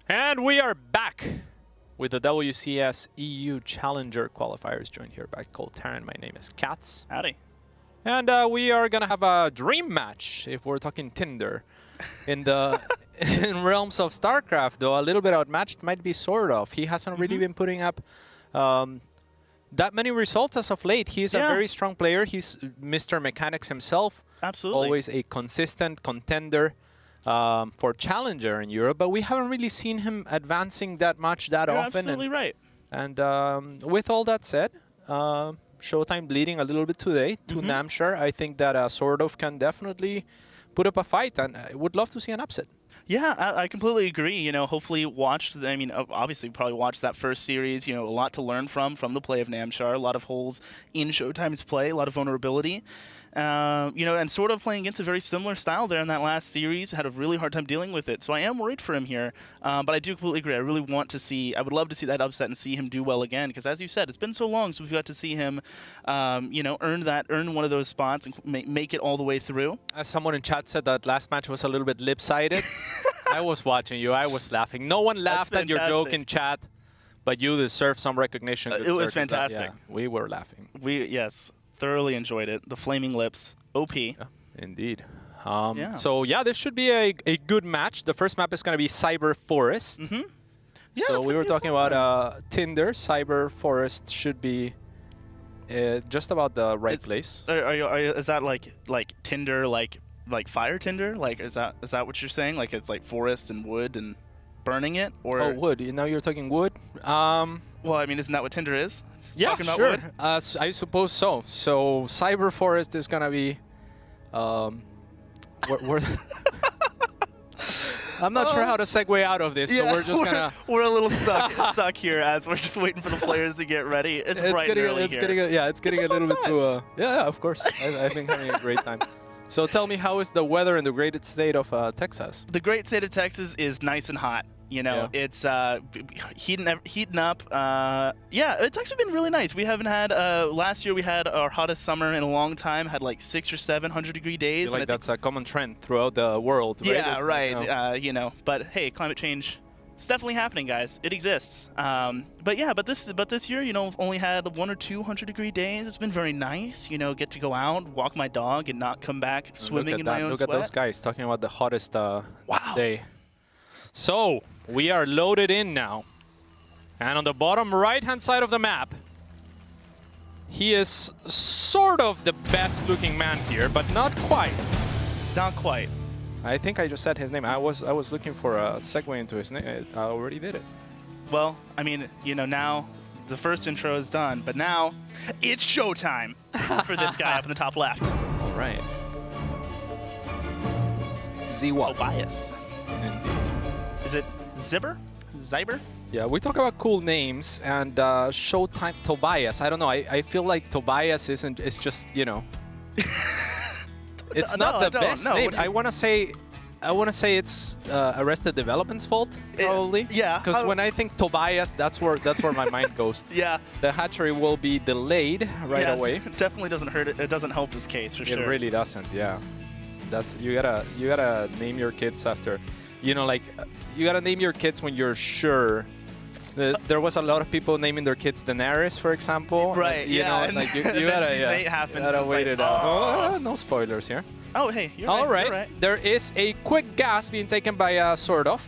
And we are back with the WCS EU Challenger qualifiers, joined here by Coltaran. My name is Katz. Howdy. And we are going to have a dream match, if we're talking Tinder. In the in realms of StarCraft, though, a little bit outmatched might be SortOf. He hasn't really been putting up that many results as of late. He's a very strong player. He's Mr. Mechanics himself. Absolutely. Always a consistent contender for Challenger in Europe, but we haven't really seen him advancing that much that You're often. absolutely right. And with all that said, ShoWTimE bleeding a little bit today to Namshar. I think that SortOf can definitely put up a fight, and I would love to see an upset. Yeah, I completely agree. You know, hopefully obviously probably watched that first series. You know, a lot to learn from the play of Namshar. A lot of holes in ShoWTimE's play, a lot of vulnerability. You know, and SortOf playing against a very similar style there in that last series. Had a really hard time dealing with it. So I am worried for him here. But I do completely agree. I really want to see, I would love to see that upset and see him do well again. Because as you said, it's been so long since we've got to see him, you know, earn one of those spots and make it all the way through. As someone in chat said, that last match was a little bit lip-sided. I was watching you. I was laughing. No one laughed at your joke in chat, but you deserve some recognition. It was fantastic. Yeah, we were laughing. Yes. Thoroughly enjoyed it. The flaming lips. OP. Yeah, indeed. So, yeah, this should be a good match. The first map is going to be Cyber Forest. Yeah, so we were talking about Tinder. Cyber Forest should be just about the right place. Is that like Tinder, like fire Tinder? Like, is that what you're saying? Like, it's like forest and wood and burning it? Or oh, wood. Now you're talking wood? Well, I mean, isn't that what Tinder is? Yeah, sure. I suppose so. So Cyber Forest is gonna be, I'm not sure how to segue out of this, so we're just gonna. We're a little stuck here as we're just waiting for the players to get ready. It's bright and early here. It's getting a little bit too. Yeah, of course. I've been having a great time. So tell me, how is the weather in the great state of Texas? The great state of Texas is nice and hot. You know, it's heating up. Yeah, it's actually been really nice. We haven't had last year we had our hottest summer in a long time. Had like 600 or 700 degree days. I feel like that's a common trend throughout the world, right? Yeah, right. You know, but hey, climate change. It's definitely happening, guys. It exists. But this year, you know, only had 100 or 200 degree days. It's been very nice. You know, get to go out, walk my dog, and not come back swimming in my own sweat. Look at those guys talking about the hottest day. So we are loaded in now, and on the bottom right-hand side of the map, he is sort of the best-looking man here, but not quite. Not quite. I think I just said his name. I was looking for a segue into his name. I already did it. Well, I mean, you know, now the first intro is done, but now it's showtime for this guy up in the top left. All right. Z1. Tobias. Indeed. Is it Zibber? Zyber? Yeah, we talk about cool names, and ShoWTimE Tobias. I don't know. I feel like Tobias isn't. It's just, you know. It's not the best name. I want to say it's Arrested Development's fault, probably. Yeah. Because when I think Tobias, that's where my mind goes. Yeah. The hatchery will be delayed right away. It definitely doesn't hurt. It doesn't help this case for sure. It really doesn't. Yeah. That's you gotta name your kids after, you know, like you gotta name your kids when you're sure. There was a lot of people naming their kids Daenerys, for example. Right. You know, like you gotta wait it out. Oh, no spoilers here. Oh, hey, you're All right. right. You're right. There is a quick gas being taken by SortOf,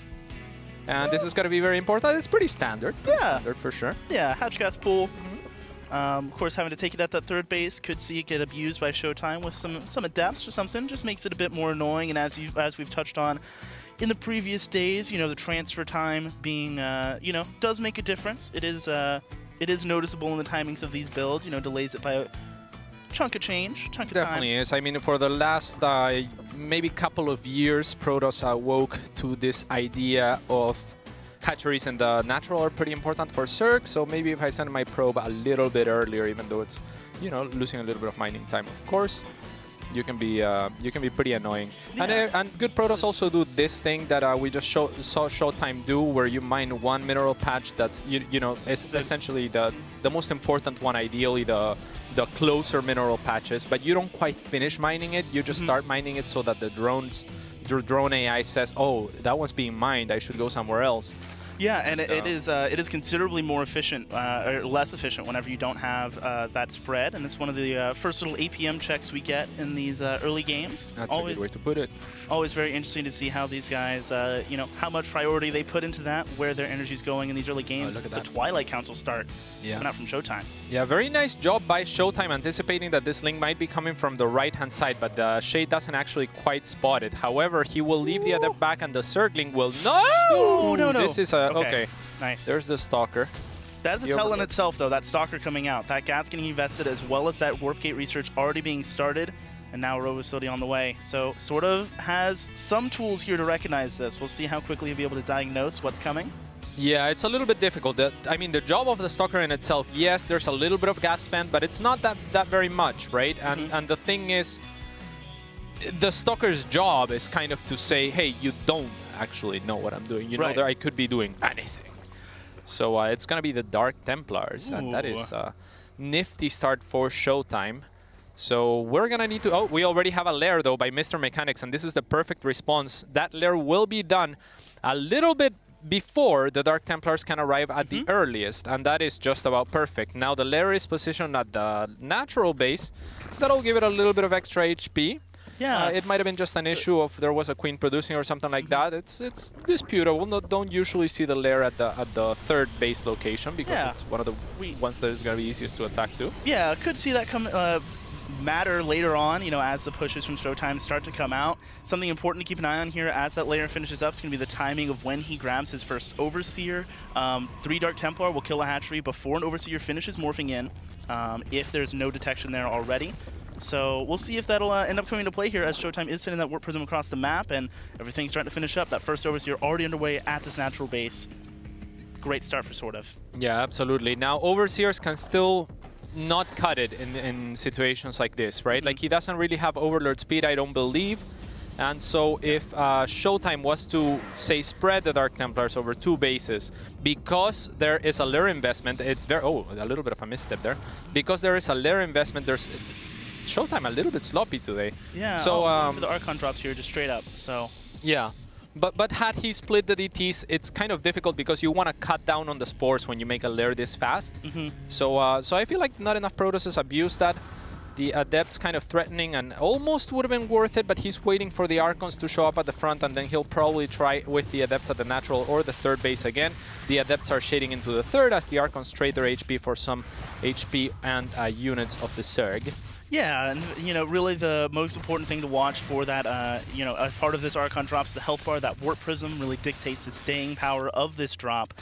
and this is gonna be very important. It's pretty standard. Standard for sure. Yeah, hatch gas pool. Of course, having to take it at that third base could see it get abused by ShoWTimE with some adepts or something. Just makes it a bit more annoying. And as we've touched on in the previous days, you know, the transfer time being, you know, does make a difference. It is noticeable in the timings of these builds. You know, delays it by a chunk of change, chunk of time. Definitely is. I mean, for the last maybe couple of years, Protoss awoke to this idea of hatcheries and the natural are pretty important for Zerg. So maybe if I send my probe a little bit earlier, even though it's, you know, losing a little bit of mining time, of course, you can be pretty annoying. Yeah. And good Protoss also do this thing that we just saw ShoWTimE do, where you mine one mineral patch that's you know is essentially the most important one, ideally the closer mineral patches, but you don't quite finish mining it. You just start mining it so that the drones drone AI says, oh, that one's being mined, I should go somewhere else. Yeah, and it is considerably more efficient, or less efficient whenever you don't have that spread, and it's one of the first little APM checks we get in these early games. That's a good way to put it. Always very interesting to see how these guys, you know, how much priority they put into that, where their energy's going in these early games. It's a Twilight Council start coming out from ShoWTimE. Yeah, very nice job by ShoWTimE anticipating that this link might be coming from the right-hand side, but the Shade doesn't actually quite spot it. However, he will leave the Adept back, and the Zerg link will... No! This is a... Okay. Nice. There's the Stalker. That's a tell in itself, though, that Stalker coming out. That gas getting invested, as well as that Warp Gate research already being started, and now Robo facility on the way. So, sort of has some tools here to recognize this. We'll see how quickly he'll be able to diagnose what's coming. Yeah, it's a little bit difficult. I mean, the job of the Stalker in itself, yes, there's a little bit of gas spent, but it's not that very much, right? And the thing is, the Stalker's job is kind of to say, hey, you don't actually know what I'm doing. You know that I could be doing anything. So it's going to be the Dark Templars, and that is a nifty start for ShoWTimE. So we're going to need to... Oh, we already have a lair, though, by Mr. Mechanics, and this is the perfect response. That lair will be done a little bit before the Dark Templars can arrive at the earliest, and that is just about perfect. Now the lair is positioned at the natural base. That'll give it a little bit of extra HP. Yeah, it might have been just an issue of there was a queen producing or something like that. It's disputable. Don't usually see the lair at the third base location because it's one of the ones that is going to be easiest to attack to. Yeah, could see that come matter later on, you know, as the pushes from ShoWTimE start to come out. Something important to keep an eye on here as that layer finishes up is going to be the timing of when he grabs his first Overseer. 3 Dark Templar will kill a hatchery before an Overseer finishes morphing in, if there's no detection there already. So we'll see if that'll end up coming into play here as ShoWTimE is sending that Warp Prism across the map and everything's starting to finish up. That first Overseer already underway at this natural base. Great start for SortOf. Yeah, absolutely. Now, Overseers can still not cut it in situations like this, right? Like, he doesn't really have Overlord speed, I don't believe. And so if ShoWTimE was to, say, spread the Dark Templars over 2 bases, because there is a lair investment, it's very... Oh, a little bit of a misstep there. Because there is a lair investment, there's... ShoWTimE a little bit sloppy today. Yeah, so the Archon drops here just straight up, so... Yeah, but had he split the DTs, it's kind of difficult because you want to cut down on the spores when you make a lair this fast. So so I feel like not enough Protosses abuse that. The Adept's kind of threatening and almost would have been worth it, but he's waiting for the Archons to show up at the front, and then he'll probably try with the Adepts at the natural or the third base again. The Adepts are shading into the third as the Archons trade their HP for some HP and units of the Zerg. Yeah, and you know, really the most important thing to watch for that, you know, as part of this Archon drops the health bar. That Warp Prism really dictates the staying power of this drop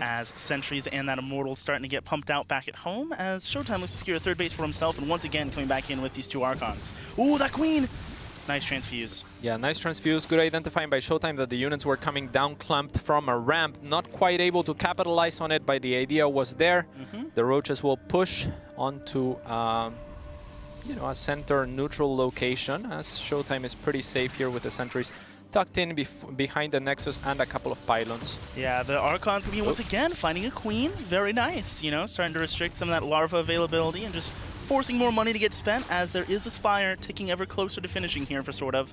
as Sentries and that Immortal starting to get pumped out back at home as ShoWTimE looks to secure a third base for himself and once again coming back in with these 2 Archons. Ooh, that Queen! Nice transfuse. Yeah, nice transfuse. Good identifying by ShoWTimE that the units were coming down clumped from a ramp. Not quite able to capitalize on it, but the idea was there. The Roaches will push onto... you know, a center neutral location, as ShoWTimE is pretty safe here with the sentries tucked in behind the Nexus and a couple of pylons. Yeah, the Archons once again finding a queen. Very nice, you know, starting to restrict some of that larva availability and just forcing more money to get spent as there is a Spire ticking ever closer to finishing here for SortOf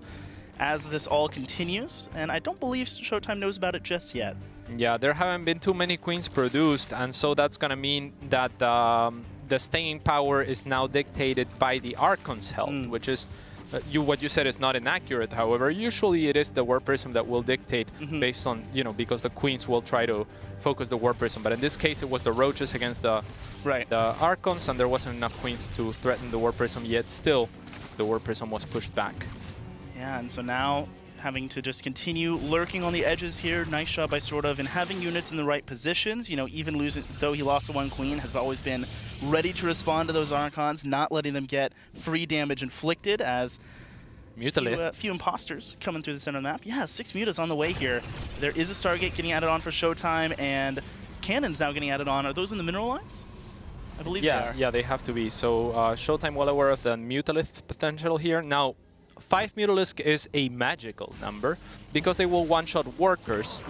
as this all continues. And I don't believe ShoWTimE knows about it just yet. Yeah, there haven't been too many queens produced, and so that's going to mean that the staying power is now dictated by the Archon's health, which is, what you said is not inaccurate. However, usually it is the Warp Prism that will dictate based on, you know, because the queens will try to focus the Warp Prism. But in this case, it was the Roaches against the Archons, and there wasn't enough queens to threaten the Warp Prism, yet still the Warp Prism was pushed back. Yeah, and so now having to just continue lurking on the edges here. Nice job by SortOf and having units in the right positions. You know, even losing, though he lost the 1 queen, has always been ready to respond to those Archons, not letting them get free damage inflicted as a few imposters coming through the center of the map. Yeah, 6 mutas on the way here. There is a Stargate getting added on for ShoWTimE, and cannons now getting added on. Are those in the mineral lines? I believe they are. Yeah, they have to be. So ShoWTimE well aware of the Mutalith potential here. Now, 5 Mutalisk is a magical number because they will one-shot workers.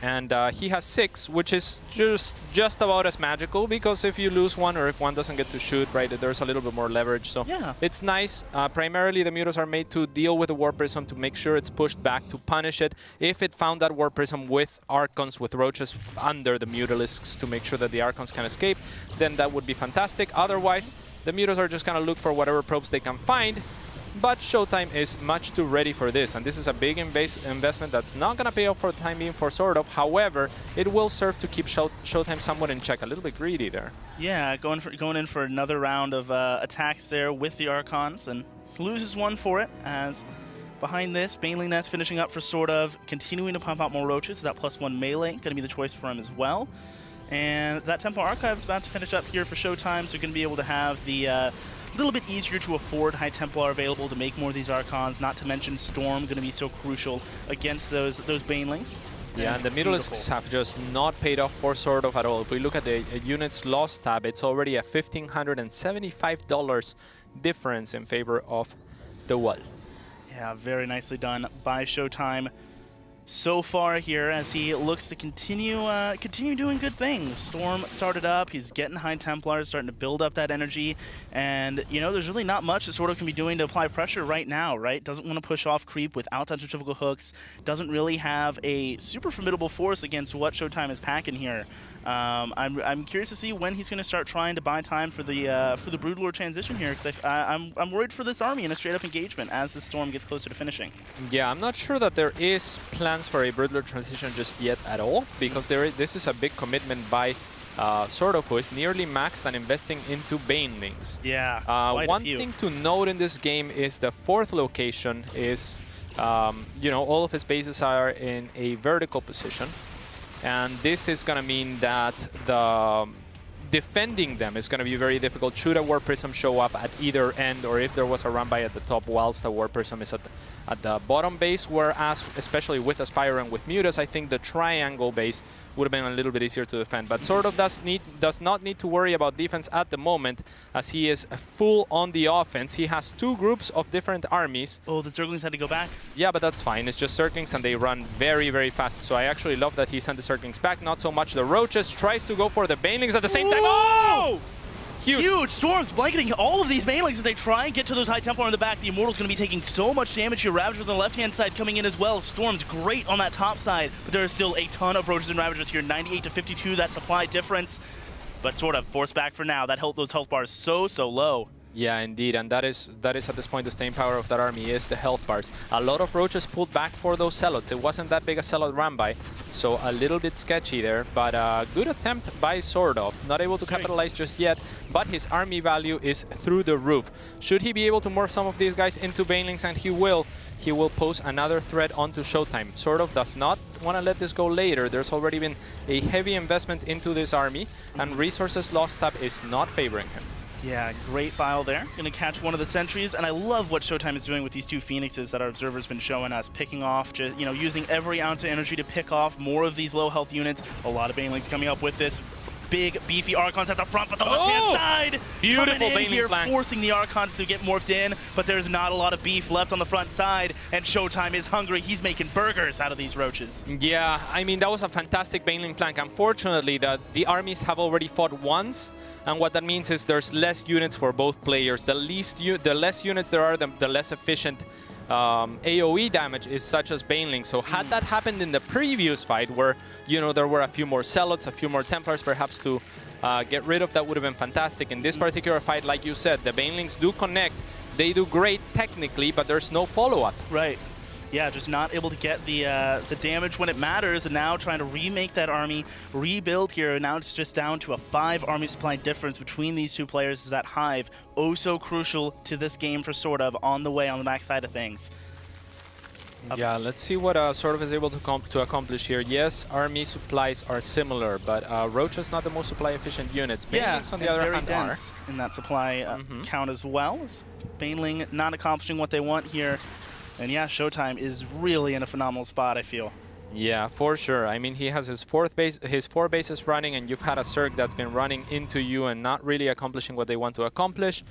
And he has 6, which is just about as magical because if you lose one or if one doesn't get to shoot, right, there's a little bit more leverage. So yeah, it's nice. Primarily, the Mutas are made to deal with the War Prism to make sure it's pushed back to punish it. If it found that War Prism with Archons, with Roaches under the Mutalisks to make sure that the Archons can escape, then that would be fantastic. Otherwise, the Mutas are just going to look for whatever probes they can find. But ShoWTimE is much too ready for this, and this is a big investment that's not going to pay off for the time being for SortOf. However, it will serve to keep ShoWTimE somewhat in check. A little bit greedy there. Yeah, going in for another round of attacks there with the Archons, and loses one for it, as behind this, Baneling Nest finishing up for SortOf, continuing to pump out more Roaches. That +1 melee going to be the choice for him as well. And that Temple Archive is about to finish up here for ShoWTimE, so you're going to be able to have the little bit easier to afford High Templar available to make more of these Archons, not to mention Storm going to be so crucial against those Banelings. Yeah, and the Mutalisks have just not paid off for SortOf at all. If we look at the units lost tab, it's already a $1,575 difference in favor of the wall. Yeah, very nicely done by ShoWTimE so far here as he looks to continue doing good things. Storm started up, he's getting High Templars, starting to build up that energy, and you know, there's really not much that SortOf can be doing to apply pressure right now, right? Doesn't want to push off creep without that centrifugal hooks, doesn't really have a super formidable force against what ShoWTimE is packing here. I'm curious to see when he's going to start trying to buy time for the Broodlord transition here, because I'm worried for this army in a straight-up engagement as the Storm gets closer to finishing. Yeah, I'm not sure that there is plans for a Broodlord transition just yet at all, because this is a big commitment by SortOf, who is nearly maxed and investing into Banelings. Yeah, one thing to note in this game is the 4th location is, you know, all of his bases are in a vertical position. And this is going to mean that defending them is going to be very difficult. Should a War Prism show up at either end, or if there was a run by at the top whilst the War Prism is at the bottom base, whereas, especially with Aspire and with Mutas, I think the triangle base would have been a little bit easier to defend. But SortOf does not need to worry about defense at the moment, as he is full on the offense. He has 2 groups of different armies. Oh, the Zerglings had to go back? Yeah, but that's fine. It's just Zerglings, and they run very, very fast. So I actually love that he sent the Zerglings back. Not so much the Roaches. Tries to go for the Banelings at the same time. Oh! Huge Storms blanketing all of these Banelings as they try and get to those High Templar in the back. The Immortal's going to be taking so much damage here. Ravagers on the left-hand side coming in as well. Storm's great on that top side, but there is still a ton of Roaches and Ravagers here. 98 to 52, that supply difference. But SortOf forced back for now. Those health bars so low. Yeah, indeed, and that is at this point the staying power of that army is the health bars. A lot of Roaches pulled back for those Zealots. It wasn't that big a Zealot run by, so a little bit sketchy there, but good attempt by SortOf. Not able to capitalize just yet, but his army value is through the roof. Should he be able to morph some of these guys into Banelings, and he will pose another threat onto ShoWTimE. SortOf does not want to let this go later. There's already been a heavy investment into this army, and resources lost tab is not favoring him. Yeah, great bile there. Gonna catch one of the sentries, and I love what ShoWTimE is doing with these 2 Phoenixes that our observer's been showing us, picking off, just, you know, using every ounce of energy to pick off more of these low health units. A lot of Banelings coming up with this. Big, beefy Archons at the front, but the left-hand side beautiful coming in here, flank, forcing the Archons to get morphed in, but there's not a lot of beef left on the front side, and ShoWTimE is hungry. He's making burgers out of these Roaches. Yeah, I mean, that was a fantastic Baneling flank. Unfortunately, the armies have already fought once, and what that means is there's less units for both players. The less units there are, the less efficient AoE damage is, such as Baneling. So had that happened in the previous fight, where, you know, there were a few more Zealots, a few more Templars perhaps to get rid of, that would have been fantastic. In this particular fight, like you said, the Banelings do connect. They do great technically, but there's no follow-up. Right. Yeah, just not able to get the damage when it matters, and now trying to remake that army, rebuild here. Now it's just down to a 5 army supply difference between these 2 players. Is that Hive oh so crucial to this game for SortOf on the way on the back side of things? Yeah, let's see what SortOf is able to accomplish here. Yes, army supplies are similar, but Roach is not the most supply-efficient units. Banelings, on the other hand, are in that supply count as well. Baneling not accomplishing what they want here. And yeah, ShoWTimE is really in a phenomenal spot, I feel. Yeah, for sure. I mean, he has his 4 bases running, and you've had a Zerg that's been running into you and not really accomplishing what they want to accomplish.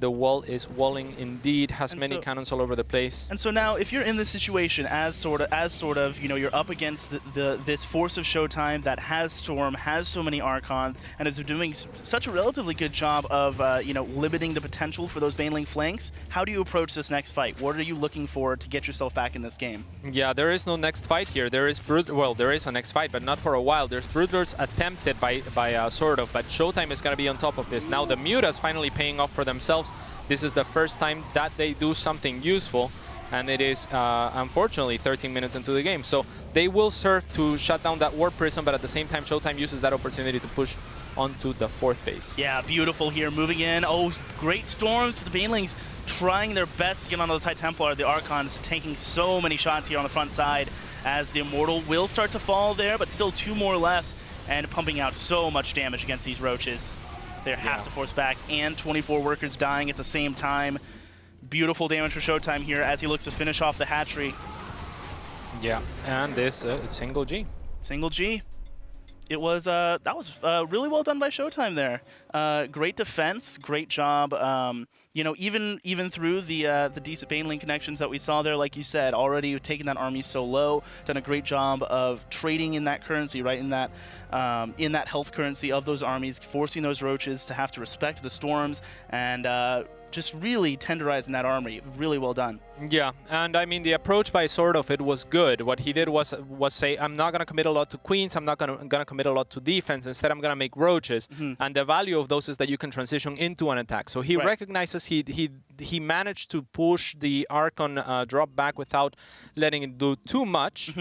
The wall is walling indeed, has many cannons all over the place. And so now, if you're in this situation as sort of, you know, you're up against this force of ShoWTimE that has Storm, has so many Archons, and is doing such a relatively good job of, you know, limiting the potential for those Baneling flanks, how do you approach this next fight? What are you looking for to get yourself back in this game? Yeah, there is no next fight here. There is well, there is a next fight, but not for a while. There's Broodlords attempted by SortOf, but ShoWTimE is going to be on top of this. Now the Mutas finally paying off for themselves. This is the first time that they do something useful, and it is unfortunately 13 minutes into the game. So they will serve to shut down that Warp Prism, but at the same time ShoWTimE uses that opportunity to push onto the 4th base. Yeah, beautiful here, moving in. Oh, great storms to the Banelings, trying their best to get on those High Templar. The Archons taking so many shots here on the front side as the Immortal will start to fall there, but still 2 more left, and pumping out so much damage against these Roaches. They have to force back, and 24 workers dying at the same time. Beautiful damage for ShoWTimE here as he looks to finish off the hatchery. Yeah, and this single G. Single G. It was that was really well done by ShoWTimE there. Great defense, great job. You know, even through the decent Baneling connections that we saw there, like you said, already taking that army so low, done a great job of trading in that currency, right, in that health currency of those armies, forcing those Roaches to have to respect the storms, and just really tenderizing that army. Really well done. Yeah, and I mean the approach by SortOf, it was good. What he did was say, I'm not gonna commit a lot to queens, I'm not gonna commit a lot to defense. Instead, I'm gonna make Roaches, and the value of those is that you can transition into an attack. So he recognizes he managed to push the Archon drop back without letting it do too much,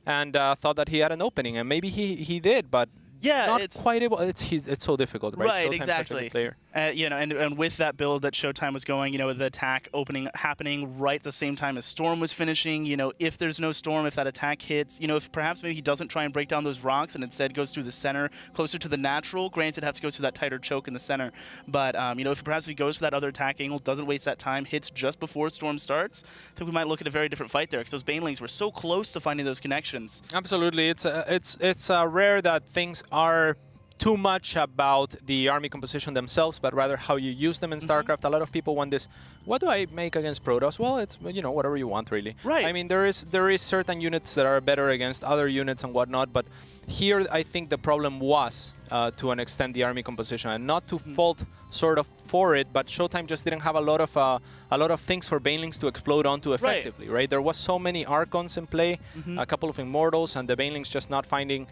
and thought that he had an opening, and maybe he did, but. Yeah, not quite able. It's so difficult, right? Right, ShoWTime's exactly. such a good player. You know, and with that build that ShoWTimE was going, you know, the attack happening right at the same time as Storm was finishing. You know, if there's no Storm, if that attack hits, you know, if perhaps maybe he doesn't try and break down those rocks and instead goes through the center, closer to the natural. Granted, has to go through that tighter choke in the center. But you know, if perhaps he goes for that other attack angle, doesn't waste that time, hits just before Storm starts, I think we might look at a very different fight there because those Banelings were so close to finding those connections. Absolutely, it's rare that things are too much about the army composition themselves, but rather how you use them in StarCraft. A lot of people want this, what do I make against Protoss? Well, it's, you know, whatever you want, really. Right. I mean, there is certain units that are better against other units and whatnot, but here I think the problem was, to an extent, the army composition, and not to fault SortOf for it, but ShoWTimE just didn't have a lot of things for Banelings to explode onto effectively, right? There was so many Archons in play, a couple of Immortals, and the Banelings just not finding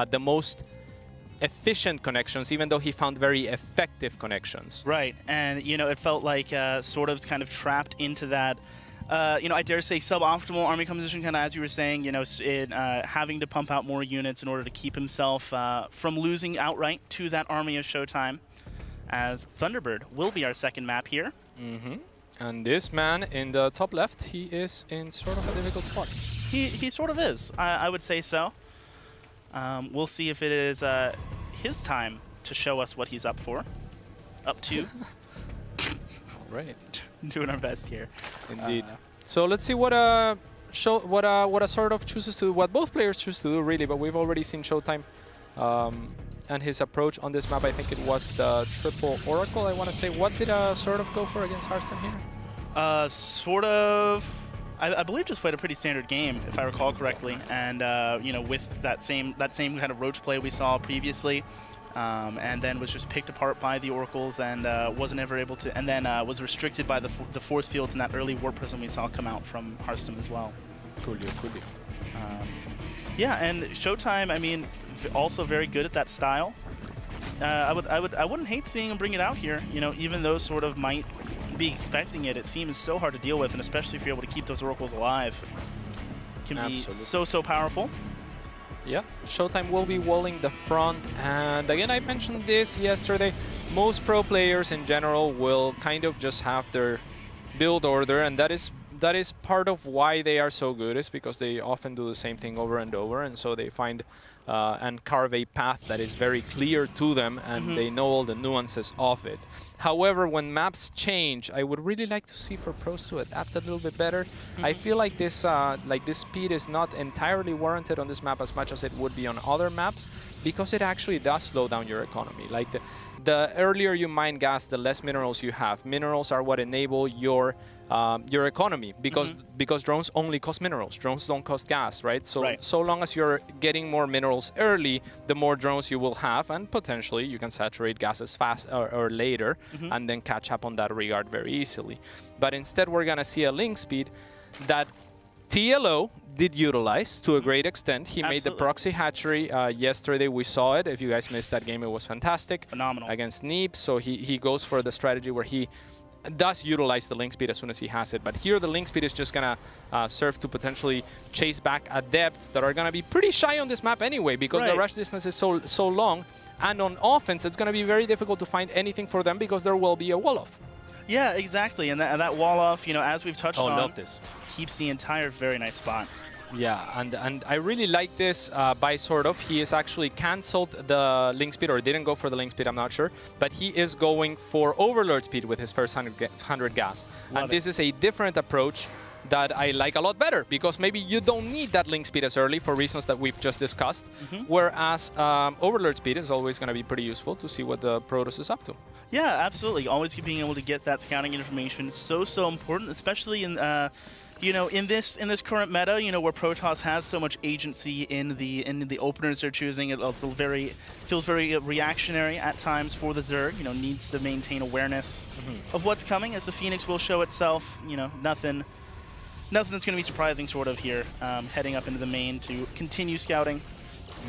the most efficient connections, even though he found very effective connections. Right, and you know, it felt like SortOf's kind of trapped into that, you know, I dare say suboptimal army composition, kind of as you were saying, you know, having to pump out more units in order to keep himself from losing outright to that army of ShoWTimE, as Thunderbird will be our second map here. And this man in the top left, he is in sort of a difficult spot. He sort of is, I would say so. We'll see if it is his time to show us what he's up to. All right, doing our best here. Indeed. So let's see what a SortOf chooses to do. What both players choose to do, really. But we've already seen ShoWTimE and his approach on this map. I think it was the triple Oracle. I want to say, what did SortOf go for against harassment here? SortOf, I believe, just played a pretty standard game, if I recall correctly, and you know, with that same kind of roach play we saw previously, and then was just picked apart by the Oracles and wasn't ever able to, and then was restricted by the force fields in that early Warp Prism we saw come out from Hearthstone as well. Cool. Yeah, and ShoWTimE, I mean, also very good at that style. I wouldn't hate seeing him bring it out here. You know, even though SortOf might be expecting it, it seems so hard to deal with, and especially if you're able to keep those Oracles alive, it can be so powerful. Yeah, ShoWTimE will be walling the front, and again, I mentioned this yesterday. Most pro players in general will kind of just have their build order, and that is part of why they are so good, is because they often do the same thing over and over, and so they find and carve a path that is very clear to them, and they know all the nuances of it. However, when maps change, I would really like to see for pros to adapt a little bit better. I feel like this speed is not entirely warranted on this map as much as it would be on other maps, because it actually does slow down your economy. Like the earlier you mine gas, the less minerals you have. Minerals are what enable your economy, because drones only cost minerals. Drones don't cost gas, right? So so long as you're getting more minerals early, the more drones you will have, and potentially you can saturate gases fast or later, and then catch up on that regard very easily. But instead, we're gonna see a link speed that TLO did utilize to a great extent. He made the proxy hatchery yesterday. We saw it. If you guys missed that game, it was fantastic. Phenomenal. Against Neep. So he goes for the strategy where he does utilize the link speed as soon as he has it. But here the link speed is just going to serve to potentially chase back at depths that are going to be pretty shy on this map anyway, because the rush distance is so long. And on offense, it's going to be very difficult to find anything for them because there will be a wall-off. Yeah, exactly. And that wall-off, you know, as we've touched on, love this. Keeps the entire very nice spot. Yeah, and I really like this by SortOf. He has actually canceled the link speed, or didn't go for the link speed, I'm not sure. But he is going for overlord speed with his first 100 gas. And this is a different approach that I like a lot better, because maybe you don't need that link speed as early for reasons that we've just discussed. Whereas overlord speed is always going to be pretty useful to see what the Protoss is up to. Yeah, absolutely. Always being able to get that scouting information is so important, especially in you know, in this current meta, you know, where Protoss has so much agency in the openers they're choosing. It feels very reactionary at times for the Zerg. You know, needs to maintain awareness of what's coming, as the Phoenix will show itself. You know, nothing that's going to be surprising sort of here, heading up into the main to continue scouting.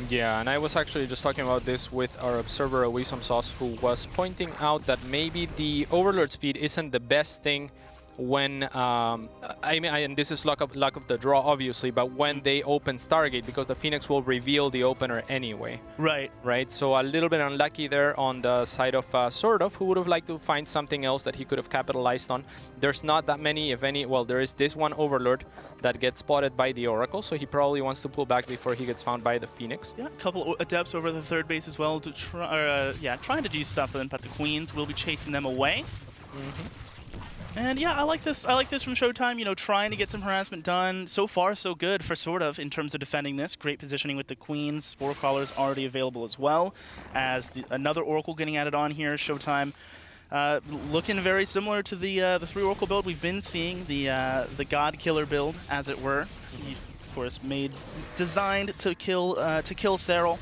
Yeah, and I was actually just talking about this with our observer, Wisdom Sauce, who was pointing out that maybe the overlord speed isn't the best thing when, I mean, and this is luck of the draw, obviously, but when they open Stargate, because the Phoenix will reveal the opener anyway. Right? So a little bit unlucky there on the side of SortOf, who would have liked to find something else that he could have capitalized on. There's not that many, if any. Well, there is this one Overlord that gets spotted by the Oracle, so he probably wants to pull back before he gets found by the Phoenix. Yeah, a couple of Adepts over the third base as well to try, trying to do stuff for them, but the Queens will be chasing them away. And yeah, I like this from ShoWTimE, you know, trying to get some harassment done. So far, so good for SortOf in terms of defending this. Great positioning with the Queens. Spore Crawlers already available as well, as another Oracle getting added on here. ShoWTimE looking very similar to the 3 Oracle build we've been seeing, the God Killer build, as it were. Of course, designed to kill Serral,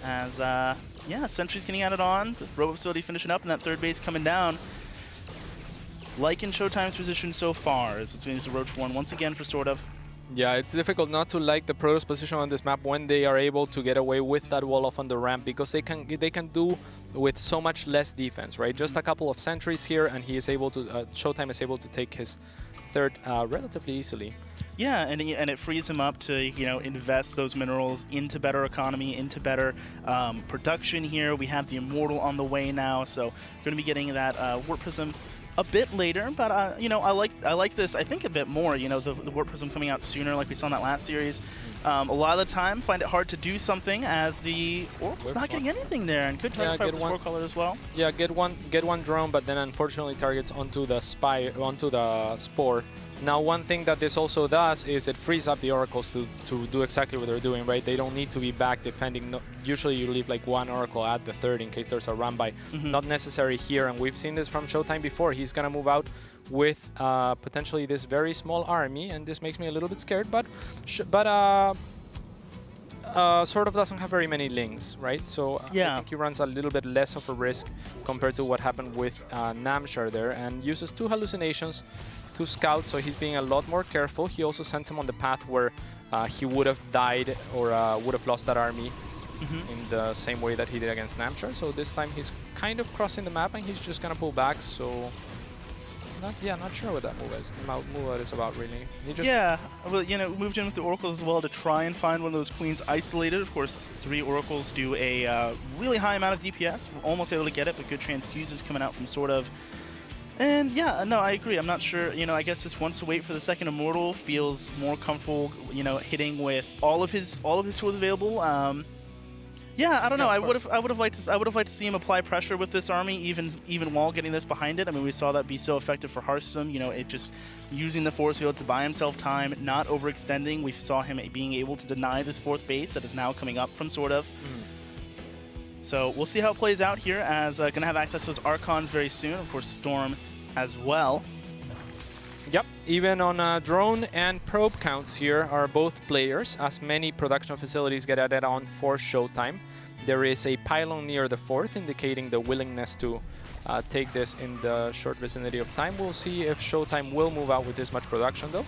as yeah, Sentry's getting added on. The Robo Facility finishing up, and that third base coming down. Liking ShoWTimE's position so far, as it's a Roach 1 once again for SortOf. Yeah, it's difficult not to like the Protoss position on this map when they are able to get away with that wall off on the ramp, because they can do with so much less defense, right? Just a couple of sentries here, and he is able to ShoWTimE is able to take his third relatively easily. Yeah, and it frees him up to, you know, invest those minerals into better economy, into better production here. We have the Immortal on the way now, so we're going to be getting that Warp Prism a bit later, but you know, I like this, I think, a bit more. You know, the Warp Prism coming out sooner, like we saw in that last series. A lot of the time, find it hard to do something, as the Oracle's not getting anything there, and could try to fight with the Spore Crawler as well. Yeah, get one drone, but then unfortunately targets onto the Spore. Now, one thing that this also does is it frees up the Oracles to do exactly what they're doing, right? They don't need to be back defending. No, usually you leave like one Oracle at the third in case there's a run by. Not necessary here, and we've seen this from ShoWTimE before. He's going to move out with potentially this very small army, and this makes me a little bit scared, but SortOf doesn't have very many links, right? So yeah. I think he runs a little bit less of a risk compared to what happened with Namshar there, and uses 2 hallucinations to scout, so he's being a lot more careful. He also sends him on the path where he would have died or would have lost that army in the same way that he did against Namshar. So this time he's kind of crossing the map, and he's just gonna pull back. So not sure what that move is about, really. Well, you know, moved in with the Oracles as well to try and find one of those Queens isolated. Of course, 3 Oracles do a really high amount of DPS. We're almost able to get it, but good transfuses coming out from SortOf. And yeah, no, I agree. I'm not sure, you know, I guess just wants to wait for the second Immortal, feels more comfortable, you know, hitting with all of his tools available. Yeah, I don't know. I would have liked to see him apply pressure with this army, even while getting this behind it. I mean, we saw that be so effective for Hearthstone. You know, it just using the force field to buy himself time, not overextending. We saw him being able to deny this 4th base that is now coming up from SortOf. So we'll see how it plays out here, as going to have access to those Archons very soon. Of course, Storm as well. Yep, even on drone and probe counts here are both players, as many production facilities get added on for ShoWTimE. There is a pylon near the 4th, indicating the willingness to take this in the short vicinity of time. We'll see if ShoWTimE will move out with this much production, though.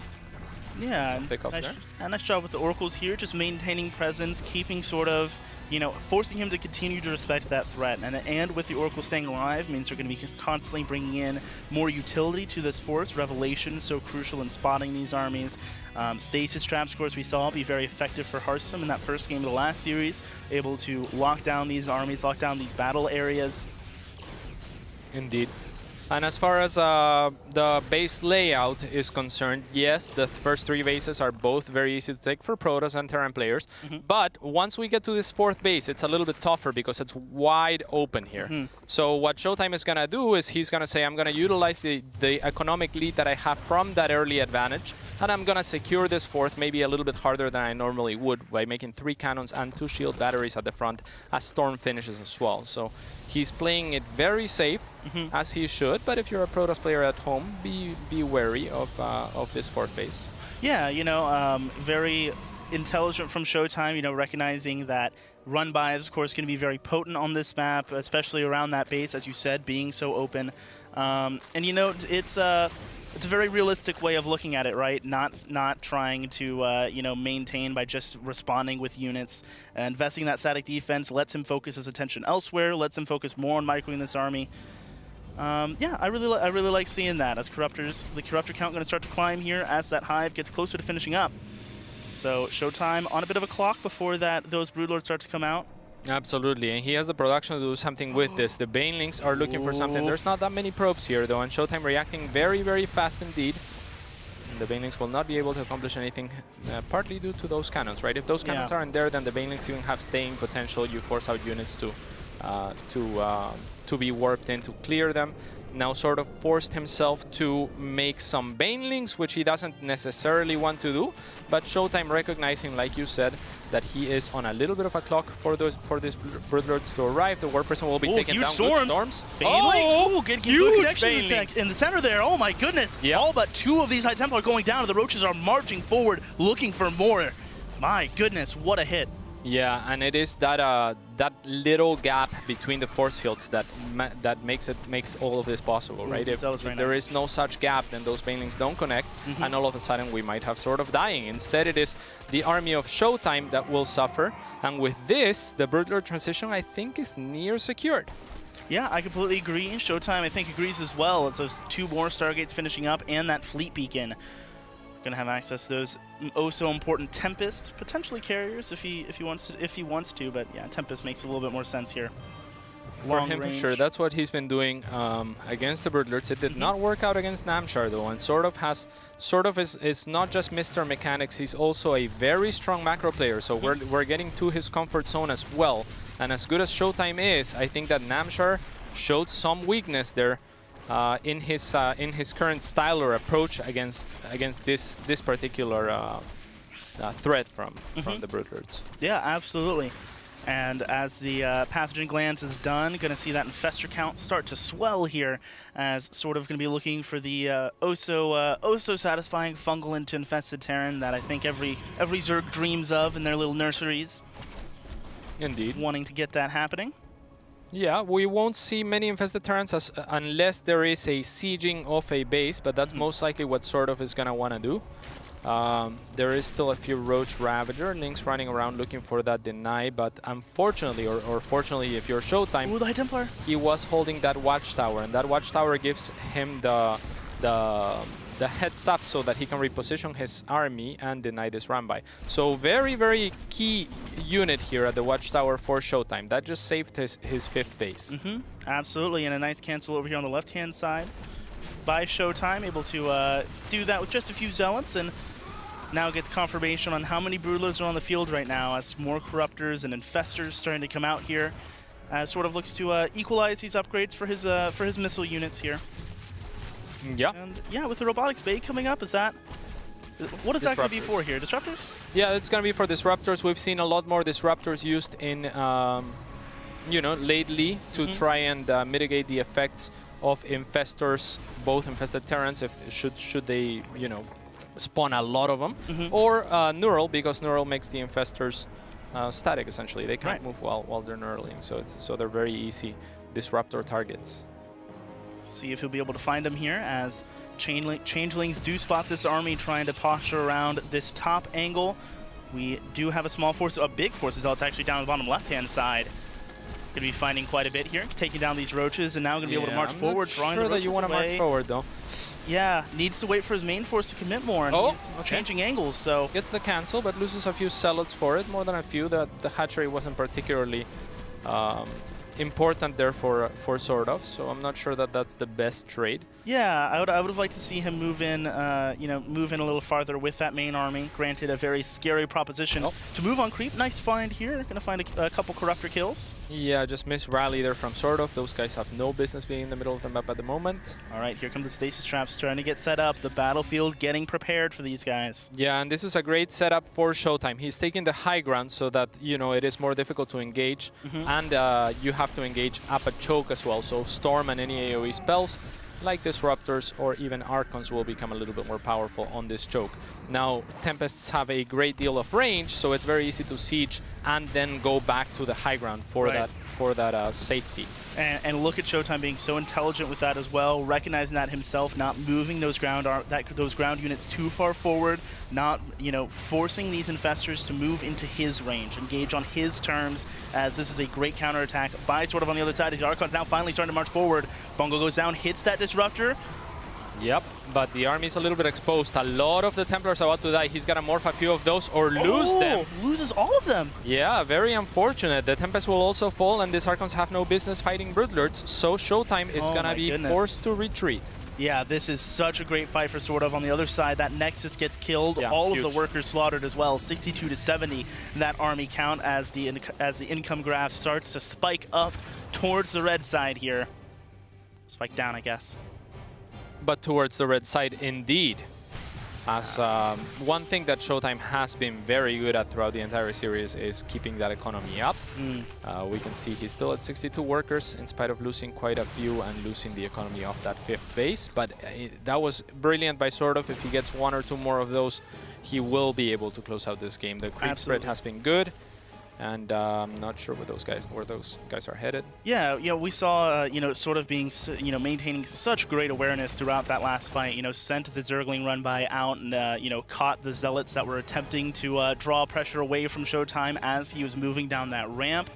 Yeah, Some pickups there. Nice job with the Oracles here, just maintaining presence, keeping sort of, you know, forcing him to continue to respect that threat. And with the Oracle staying alive means they're going to be constantly bringing in more utility to this force. Revelation so crucial in spotting these armies. Stasis traps, of course, we saw be very effective for Hearthstone in that first game of the last series, able to lock down these armies, lock down these battle areas. Indeed. And as far as the base layout is concerned, yes, the first 3 bases are both very easy to take for Protoss and Terran players. But once we get to this 4th base, it's a little bit tougher because it's wide open here. So what ShoWTimE is going to do is he's going to say, I'm going to utilize the economic lead that I have from that early advantage, and I'm going to secure this 4th maybe a little bit harder than I normally would by making 3 cannons and 2 shield batteries at the front as Storm finishes as well. So he's playing it very safe, as he should, but if you're a Protoss player at home, be wary of this 4th base. Yeah, you know, very intelligent from ShoWTimE, you know, recognizing that run by is, of course, going to be very potent on this map, especially around that base, as you said, being so open. And, you know, it's a very realistic way of looking at it, right? Not trying to, you know, maintain by just responding with units. Investing in that static defense lets him focus his attention elsewhere, lets him focus more on microing this army. Yeah, I really like seeing that as Corruptors. The Corruptor count going to start to climb here as that Hive gets closer to finishing up. So ShoWTimE on a bit of a clock before those Broodlords start to come out. Absolutely, and he has the production to do something with this. The Banelings are looking for something. There's not that many probes here, though, and ShoWTimE reacting very, very fast indeed. And the Banelings will not be able to accomplish anything, partly due to those cannons, right? If those cannons aren't there, then the Banelings even have staying potential. You force out units to be warped in to clear them. Now sort of forced himself to make some Banelings, which he doesn't necessarily want to do, but ShoWTimE recognizing, like you said, that he is on a little bit of a clock for these Broodlords to arrive. The War Person will be taken down. Storms. Banelings. Good connection in the center there. Oh my goodness. Yeah. All but 2 of these High Templar are going down, and the Roaches are marching forward, looking for more. My goodness, what a hit. Yeah, and it is that that little gap between the force fields that makes all of this possible, right? If there is no such gap, then those Banelings don't connect, and all of a sudden we might have sort of dying. Instead, it is the army of ShoWTimE that will suffer, and with this, the Broodlord transition, I think, is near secured. Yeah, I completely agree. ShoWTimE, I think, agrees as well. It's those 2 more Stargates finishing up and that Fleet Beacon. Going to have access to those so important Tempest, potentially carriers if he wants to, but yeah, Tempest makes a little bit more sense here. For him, for sure. That's what he's been doing against the Broodlords. It did not work out against Namshar, though, and SortOf is not just Mr. Mechanics, he's also a very strong macro player, so we're getting to his comfort zone as well. And as good as ShoWTimE is, I think that Namshar showed some weakness there in his current style or approach against this particular threat from the Broodlords. Yeah, absolutely. And as the pathogen glands is done, going to see that infestor count start to swell here, as sort of going to be looking for the oh so satisfying fungal into infested Terran that I think every Zerg dreams of in their little nurseries. Indeed. Wanting to get that happening. Yeah, we won't see many infested Terrans unless there is a sieging of a base, but that's most likely what SortOf is going to want to do. There is still a few Roach Ravager links running around looking for that deny, but unfortunately, or fortunately if you're ShoWTimE, the High Templar, he was holding that Watchtower, and that Watchtower gives him the heads up so that he can reposition his army and deny this run-by. So very, very key unit here at the Watchtower for ShoWTimE. That just saved his 5th base. Absolutely, and a nice cancel over here on the left-hand side by ShoWTimE, able to do that with just a few Zealots, and now get confirmation on how many Broodlords are on the field right now, as more Corruptors and Infestors starting to come out here, as sort of looks to equalize these upgrades for his missile units here. Yeah. And yeah, with the Robotics Bay coming up, what is that going to be for here? Disruptors? Yeah, it's going to be for Disruptors. We've seen a lot more Disruptors used in you know, lately to try and mitigate the effects of infestors, both infested Terrans, if should they, you know, spawn a lot of them, or neural, because neural makes the infestors static essentially. They can't move while they're neuraling, so they're very easy disruptor targets. See if he'll be able to find them here as changelings do spot this army trying to posture around this top angle. We do have a small force, a big force as well. It's actually down on the bottom left-hand side. Going to be finding quite a bit here, taking down these roaches, and now going to be able to march forward, drawing the roaches that you want to march forward though. Yeah, needs to wait for his main force to commit more, and he's changing angles, so... Gets the cancel, but loses a few zealots for it, more than a few. The hatchery wasn't particularly important there for SortOf, so I'm not sure that that's the best trade. Yeah, I would have liked to see him move in, you know, move in a little farther with that main army. Granted, a very scary proposition to move on creep. Nice find here. Gonna find a couple corruptor kills. Yeah, just missed rally there from SortOf. Those guys have no business being in the middle of the map at the moment. All right, here come the stasis traps trying to get set up. The battlefield getting prepared for these guys. Yeah, and this is a great setup for ShoWTimE. He's taking the high ground so that, you know, it is more difficult to engage, and you have to engage up a choke as well. So Storm and any AoE spells like Disruptors or even Archons will become a little bit more powerful on this choke. Now, Tempests have a great deal of range, so it's very easy to siege and then go back to the high ground for that safety. And look at ShoWTimE being so intelligent with that as well, recognizing that himself, not moving those ground units too far forward, not, you know, forcing these infestors to move into his range, engage on his terms, as this is a great counterattack by SortOf on the other side. The Archons now finally starting to march forward. Fungal goes down, hits that disruptor. Yep, but the army's a little bit exposed. A lot of the Templars are about to die. He's got to morph a few of those or lose them. Loses all of them. Yeah, very unfortunate. The Tempest will also fall, and these Archons have no business fighting Broodlords, so ShoWTimE is going to be forced to retreat. Yeah, this is such a great fight for SortOf. On the other side, that Nexus gets killed. Yeah, all huge. of the workers slaughtered as well. 62 to 70 that army count as the income graph starts to spike up towards the red side here. Spike down, I guess. But towards the red side, indeed. As one thing that ShoWTimE has been very good at throughout the entire series is keeping that economy up. We can see he's still at 62 workers in spite of losing quite a few and losing the economy off that 5th base. But that was brilliant by SortOf. If he gets 1 or 2 more of those, he will be able to close out this game. The creep spread has been good. And I'm not sure where those guys are headed. Yeah, you know, we saw, you know, SortOf being, you know, maintaining such great awareness throughout that last fight. You know, sent the Zergling run by out and, you know, caught the Zealots that were attempting to draw pressure away from ShoWTimE as he was moving down that ramp.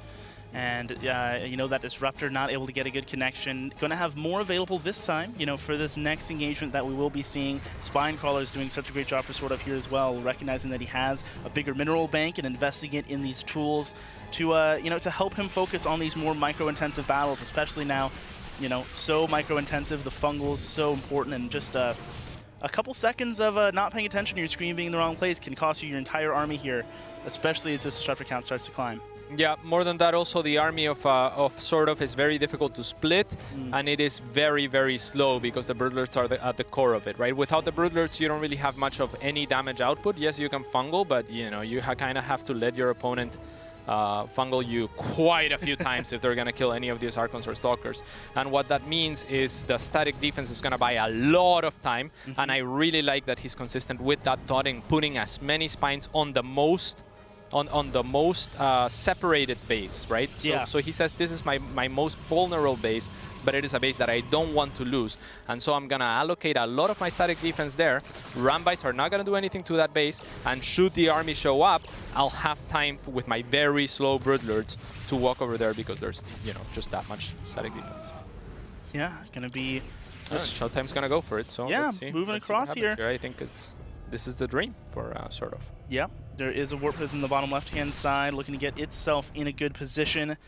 And, you know, that Disruptor not able to get a good connection. Going to have more available this time, you know, for this next engagement that we will be seeing. Spinecrawler is doing such a great job for SortOf here as well, recognizing that he has a bigger mineral bank and investing it in these tools to, you know, to help him focus on these more micro-intensive battles, especially now, you know, so micro-intensive. The Fungal's so important, and just a couple seconds of not paying attention to your screen being in the wrong place can cost you your entire army here, especially as this Disruptor count starts to climb. Yeah, more than that, also the army of SortOf is very difficult to split, and it is very, very slow because the Broodlords are at the core of it, right? Without the Broodlords, you don't really have much of any damage output. Yes, you can fungal, but you know, you kind of have to let your opponent fungal you quite a few times if they're going to kill any of these Archons or Stalkers. And what that means is the static defense is going to buy a lot of time, and I really like that he's consistent with that thought in putting as many spines on the most separated base, right? So he says this is my most vulnerable base, but it is a base that I don't want to lose. And so I'm gonna allocate a lot of my static defense there. Rambites are not gonna do anything to that base, and should the army show up, I'll have time with my very slow Broodlords to walk over there because there's, you know, just that much static defense. Yeah, gonna be... ShoWTimE's gonna go for it, so yeah, let's see. Moving across here. I think this is the dream for SortOf. Yeah, there is a Warp Prism on the bottom left-hand side, looking to get itself in a good position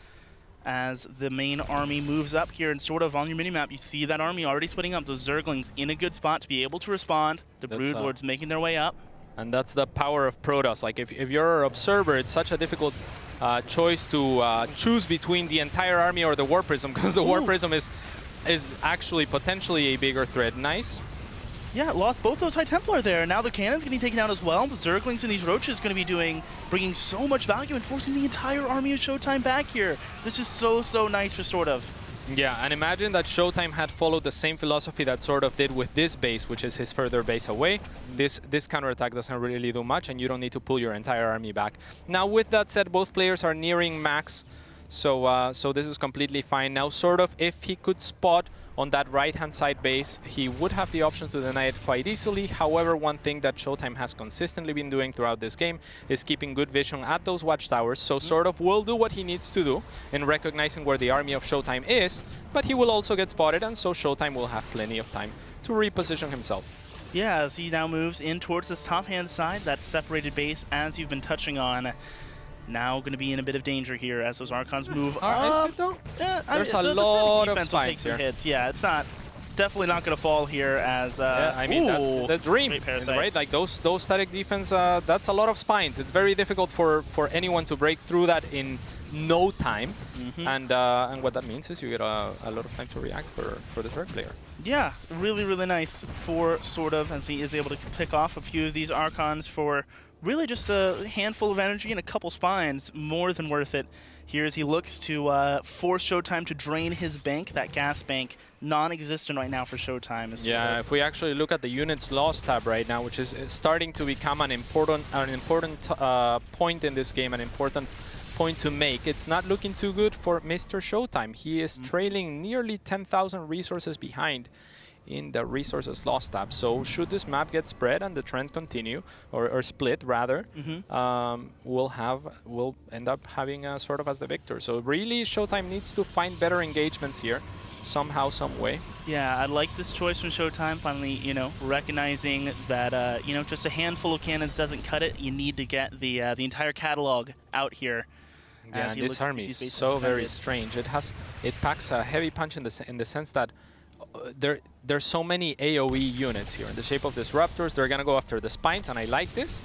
as the main army moves up here. And SortOf on your minimap, you see that army already splitting up. Those Zerglings in a good spot to be able to respond. The Broodlords making their way up. And that's the power of Protoss. Like, if you're an observer, it's such a difficult choice to choose between the entire army or the Warp Prism, because the Warp Prism is actually potentially a bigger threat. Nice. Yeah, lost both those High Templar there. Now the cannon's getting taken out as well. The Zerglings and these Roaches going to be bringing so much value and forcing the entire army of ShoWTimE back here. This is so, so nice for SortOf. Yeah, and imagine that ShoWTimE had followed the same philosophy that SortOf did with this base, which is his further base away. This counterattack doesn't really do much, and you don't need to pull your entire army back. Now, with that said, both players are nearing max, so this is completely fine. Now, SortOf, if he could spot on that right-hand side base, he would have the option to deny it quite easily. However, one thing that ShoWTimE has consistently been doing throughout this game is keeping good vision at those watchtowers, so SortOf will do what he needs to do in recognizing where the army of ShoWTimE is, but he will also get spotted, and so ShoWTimE will have plenty of time to reposition himself. Yeah, as he now moves in towards this top-hand side, that separated base, as you've been touching on, now going to be in a bit of danger here as those Archons move up. Yeah, there's a lot of spines here. Hits. Yeah, it's definitely not going to fall here as... yeah, I mean, that's the dream, right? Like those static defense, that's a lot of spines. It's very difficult for anyone to break through that in no time. And what that means is you get a lot of time to react for the Zerg player. Yeah, really, really nice for SortOf, as he is able to pick off a few of these Archons for really just a handful of energy and a couple spines, more than worth it. Here as he looks to force ShoWTimE to drain his bank, that gas bank, non-existent right now for ShoWTimE. Yeah, if we actually look at the units lost tab right now, which is starting to become an important point in this game, an important point to make, it's not looking too good for Mr. ShoWTimE. He is trailing nearly 10,000 resources behind in the resources lost tab. So should this map get spread and the trend continue, or split rather, we'll end up having a SortOf as the victor. So really ShoWTimE needs to find better engagements here, somehow, some way. Yeah, I like this choice from ShoWTimE, finally, you know, recognizing that, you know, just a handful of cannons doesn't cut it. You need to get the entire catalog out here. Yeah, and this army is so very strange. It packs a heavy punch in the sense that there's so many AoE units here in the shape of disruptors. They're gonna go after the spines, and I like this.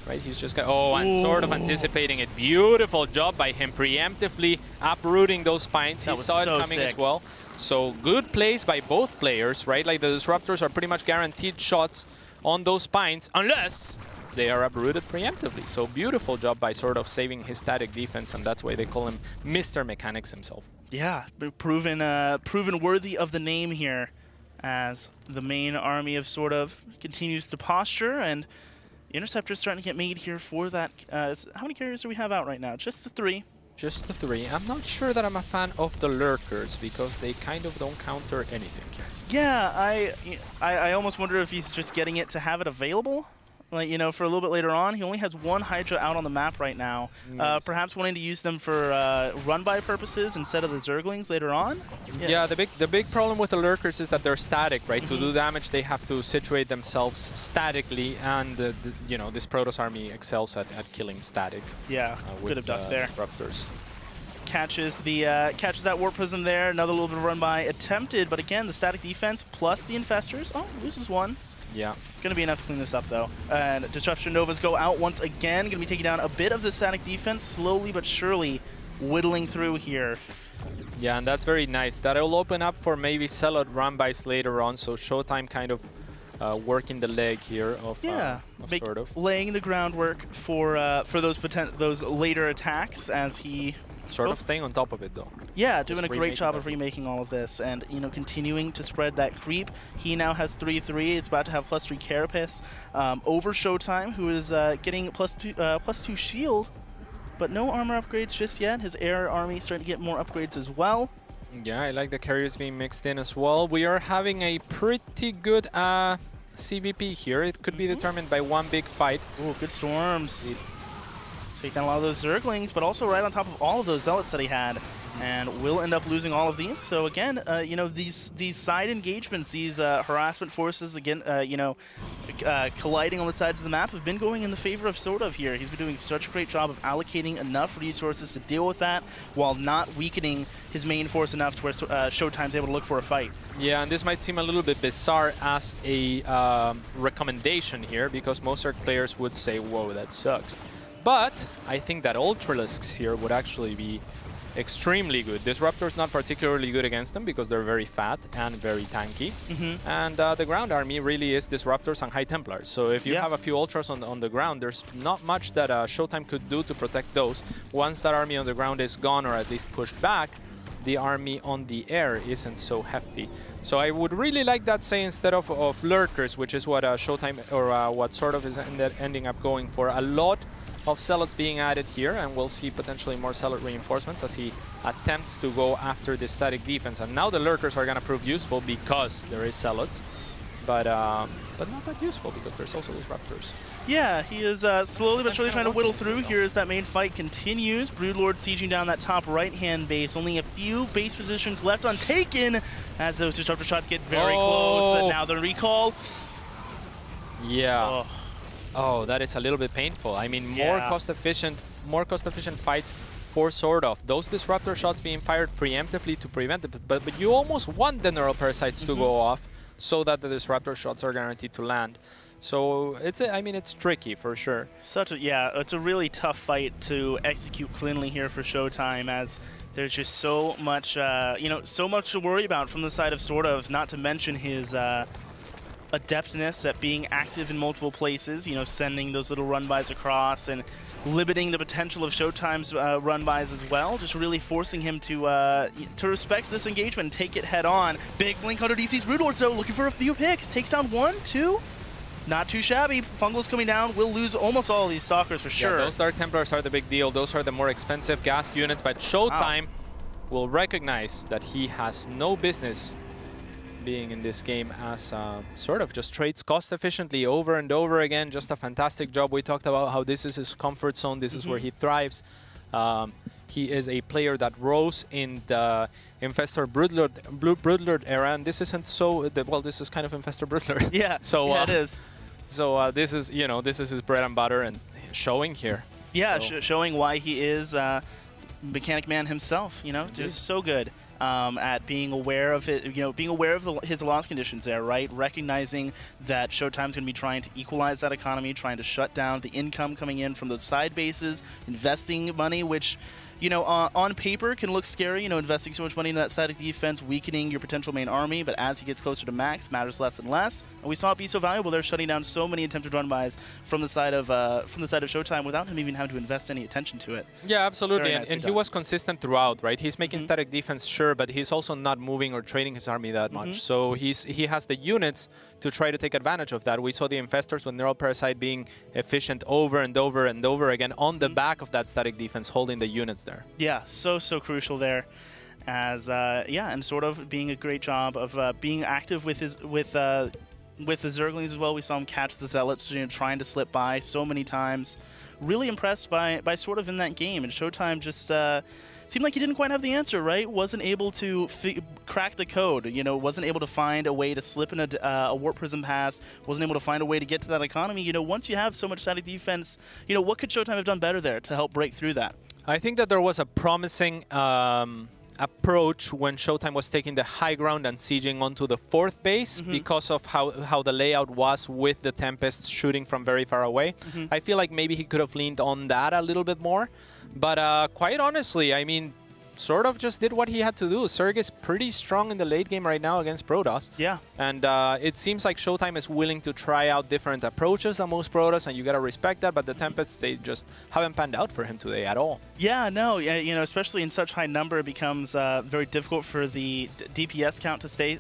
Right, he's just got and SortOf anticipating it. Beautiful job by him, preemptively uprooting those spines. He saw it coming as well. So good plays by both players, right? Like the disruptors are pretty much guaranteed shots on those spines, unless they are uprooted preemptively. So beautiful job by SortOf saving his static defense, and that's why they call him Mr. Mechanics himself. Yeah, proven worthy of the name here, as the main army of SortOf continues to posture, and Interceptor's starting to get made here for that. How many carriers do we have out right now? Just the 3. Just the 3. I'm not sure that I'm a fan of the lurkers, because they kind of don't counter anything here. Yeah, I almost wonder if he's just getting it to have it available. Like, you know, for a little bit later on. He only has 1 Hydra out on the map right now. Perhaps wanting to use them for run-by purposes instead of the Zerglings later on. Yeah, the big problem with the lurkers is that they're static, right? To do damage, they have to situate themselves statically, and you know, this Protoss army excels at killing static. Yeah, good abduct there. Disruptors. Catches that Warp Prism there. Another little bit of run-by attempted, but again, the static defense plus the Infestors. Oh, loses 1. Yeah. Gonna be enough to clean this up though. And Disruption Novas go out once again. Gonna be taking down a bit of the static defense, slowly but surely whittling through here. Yeah, and that's very nice. That'll open up for maybe Zealot run-bys later on, so ShoWTimE kind of working the leg here of SortOf. Laying the groundwork for those later attacks as he... SortOf staying on top of it though. Yeah, doing a great job of remaking all of this, and you know, continuing to spread that creep. He now has 3/3. It's about to have +3 Carapace over ShoWTimE, who is getting +2 shield, but no armor upgrades just yet. His air army starting to get more upgrades as well. Yeah, I like the carriers being mixed in as well. We are having a pretty good CVP here. It could be determined by one big fight. Oh, good storms. Take down a lot of those Zerglings, but also right on top of all of those Zealots that he had, and will end up losing all of these. So again, you know, these side engagements, these harassment forces, again, you know, colliding on the sides of the map have been going in the favor of SortOf here. He's been doing such a great job of allocating enough resources to deal with that, while not weakening his main force enough to where ShoWTimE's able to look for a fight. Yeah, and this might seem a little bit bizarre as a recommendation here, because most Zerg players would say, whoa, that sucks. But I think that Ultralisks here would actually be extremely good. Disruptor's not particularly good against them because they're very fat and very tanky. And the ground army really is Disruptors and High Templars. So if you have a few Ultras on the ground, there's not much that ShoWTimE could do to protect those. Once that army on the ground is gone, or at least pushed back, the army on the air isn't so hefty. So I would really like that, say, instead of Lurkers, which is what ShoWTimE, or what SortOf is ending up going for. A lot of Zealots being added here, and we'll see potentially more Zealot reinforcements as he attempts to go after the static defense. And now the Lurkers are going to prove useful because there is Zealots, but not that useful because there's also Disruptors. Yeah, he is slowly but surely trying to whittle through here as that main fight continues. Broodlord sieging down that top right-hand base. Only a few base positions left untaken as those Disruptor shots get very close. But now the recall. Yeah. Oh, that is a little bit painful. I mean, more cost-efficient fights for SortOf. Those Disruptor shots being fired preemptively to prevent it, but you almost want the Neural Parasites to go off so that the Disruptor shots are guaranteed to land. So it's tricky for sure. It's a really tough fight to execute cleanly here for ShoWTimE, as there's just so much, so much to worry about from the side of SortOf. Not to mention his adeptness at being active in multiple places. Sending those little run-bys across and limiting the potential of ShoWTimE's run-bys as well. Just really forcing him to respect this engagement and take it head on. Big blink underneath these Broodlords though, looking for a few picks. Takes down 1, 2. Not too shabby. Fungal's coming down. We'll lose almost all of these Stalkers for sure. Yeah, those Dark Templars are the big deal. Those are the more expensive gas units, but ShoWTimE will recognize that he has no business being in this game, as SortOf just trades cost efficiently over and over again. Just a fantastic job. We talked about how this is his comfort zone. This is where he thrives. He is a player that rose in the Infestor Broodlord era, and this isn't so. Well, this is kind of Infestor Broodlord. Yeah. So it is. So this is this is his bread and butter, and showing here. Yeah, showing why he is Mechanic Man himself. Just so good at being aware of it. Being aware of his loss conditions there, right? Recognizing that ShoWTimE's going to be trying to equalize that economy, trying to shut down the income coming in from those side bases, investing money, which on paper can look scary, investing so much money in that static defense, weakening your potential main army, but as he gets closer to max, matters less and less. And we saw it be so valuable there, shutting down so many attempted run-bys from the side of ShoWTimE without him even having to invest any attention to it. Yeah, absolutely. And he was consistent throughout, right? He's making static defense, sure, but he's also not moving or trading his army that much. So he has the units to try to take advantage of that. We saw the Infestors with Neural Parasite being efficient over and over and over again on the back of that static defense, holding the units there. Yeah, so crucial there. As and SortOf being a great job of being active with the Zerglings as well. We saw him catch the Zealots, trying to slip by so many times. Really impressed by SortOf in that game, and ShoWTimE just seemed like he didn't quite have the answer, right? Wasn't able to crack the code, wasn't able to find a way to slip in a Warp Prism pass, wasn't able to find a way to get to that economy. Once you have so much static defense, what could ShoWTimE have done better there to help break through that? I think that there was a promising approach when ShoWTimE was taking the high ground and sieging onto the 4th base because of how the layout was with the Tempests shooting from very far away. I feel like maybe he could have leaned on that a little bit more. But quite honestly, I mean, SortOf just did what he had to do. Zerg is pretty strong in the late game right now against Protoss. Yeah. And it seems like ShoWTimE is willing to try out different approaches than most Protoss, and you gotta respect that, but the Tempests, they just haven't panned out for him today at all. Yeah, no, especially in such high number, it becomes very difficult for the DPS count to stay,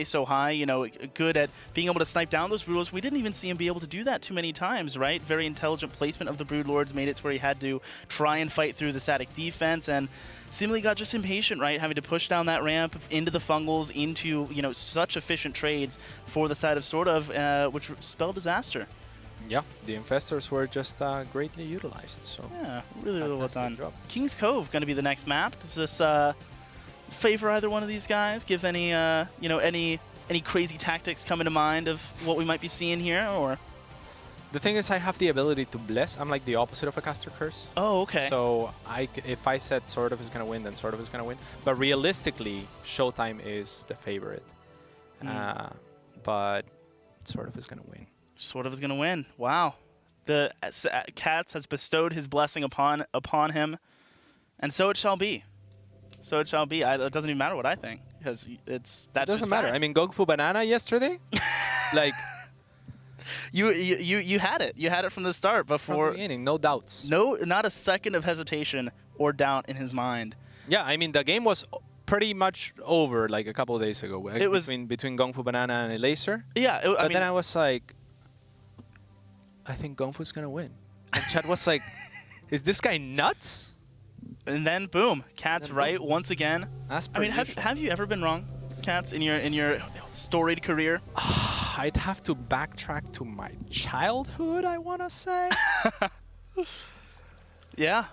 so high, good at being able to snipe down those Broodlords. We didn't even see him be able to do that too many times, right? Very intelligent placement of the Broodlords made it to where he had to try and fight through the static defense, and seemingly got just impatient, right? Having to push down that ramp into the Fungals, into, such efficient trades for the side of SortOf, which spelled disaster. Yeah, the Infestors were just greatly utilized. So yeah, really well done. Job. King's Cove going to be the next map. Does this favor either one of these guys? Give any, any crazy tactics coming to mind of what we might be seeing here, or? The thing is, I have the ability to bless. I'm like the opposite of a caster curse. Oh, okay. So if I said SortOf is going to win, then SortOf is going to win. But realistically, ShoWTimE is the favorite. But SortOf is going to win. SortOf is going to win. Wow. The Cats has bestowed his blessing upon him. And so it shall be. So it shall be. It doesn't even matter what I think, because that doesn't matter. I mean, Kung Fu Banana yesterday, like you had it. You had it from the start before. from the beginning, no doubts. No, not a second of hesitation or doubt in his mind. Yeah, I mean, the game was pretty much over like a couple of days ago. It was between Kung Fu Banana and Laser. Yeah, But then I was like, I think Kung Fu's gonna win. And Chad was like, is this guy nuts? And then boom, Cat's right once again. As per I mean, have you ever been wrong, Cats, in your storied career? I'd have to backtrack to my childhood, I wanna say. Yeah.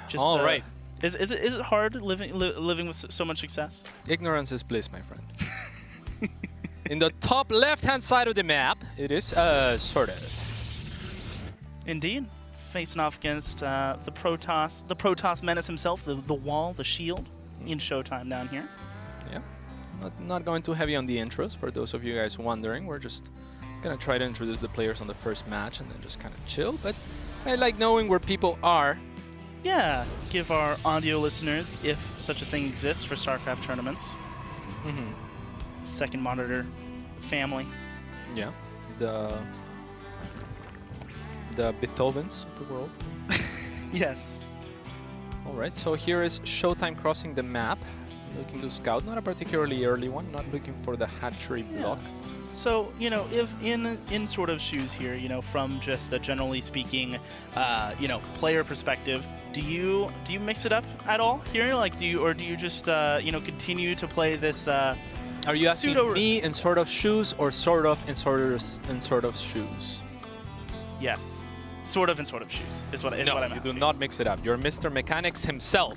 Just, all right. Is it hard living with so much success? Ignorance is bliss, my friend. In the top left-hand side of the map, it is SortOf. Indeed. Facing off against the Protoss menace himself, the wall, the shield, in ShoWTimE down here. Yeah. Not going too heavy on the intros, for those of you guys wondering. We're just going to try to introduce the players on the first match and then just kind of chill. But I like knowing where people are. Yeah, give our audio listeners, if such a thing exists for StarCraft tournaments. Mm-hmm. Second monitor family. Yeah. The Beethovens of the world. Yes. All right, so here is ShoWTimE crossing the map, looking to scout. Not a particularly early one, not looking for the hatchery block. So, you know, if in sort of shoes here, you know, from just a generally speaking, you know, player perspective, do you mix it up at all here? Like, do you just you know, continue to play this? Are you asking me in sort of shoes or sort of in sort of shoes? Yes. Sort of in sort of shoes is what I'm asking. You do not mix it up. You're Mr. Mechanics himself.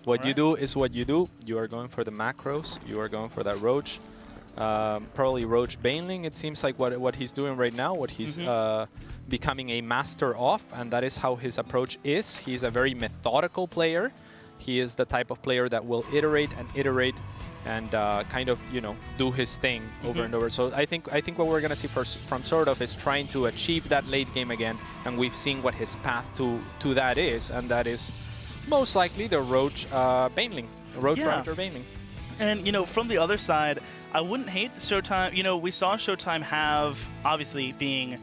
What you right. do is what you do. You are going for the macros. You are going for that Roach. Probably Roach Baneling. It seems like what he's doing right now, what he's becoming a master of, and that is how his approach is. He's a very methodical player. He is the type of player that will iterate and kind of, you know, do his thing over and over. So I think what we're gonna see from SortOf is trying to achieve that late game again, and we've seen what his path to that is, and that is most likely the Roach Baneling, Roach Raptor Baneling. And you know, from the other side, I wouldn't hate ShoWTimE. You know, we saw ShoWTimE have, obviously being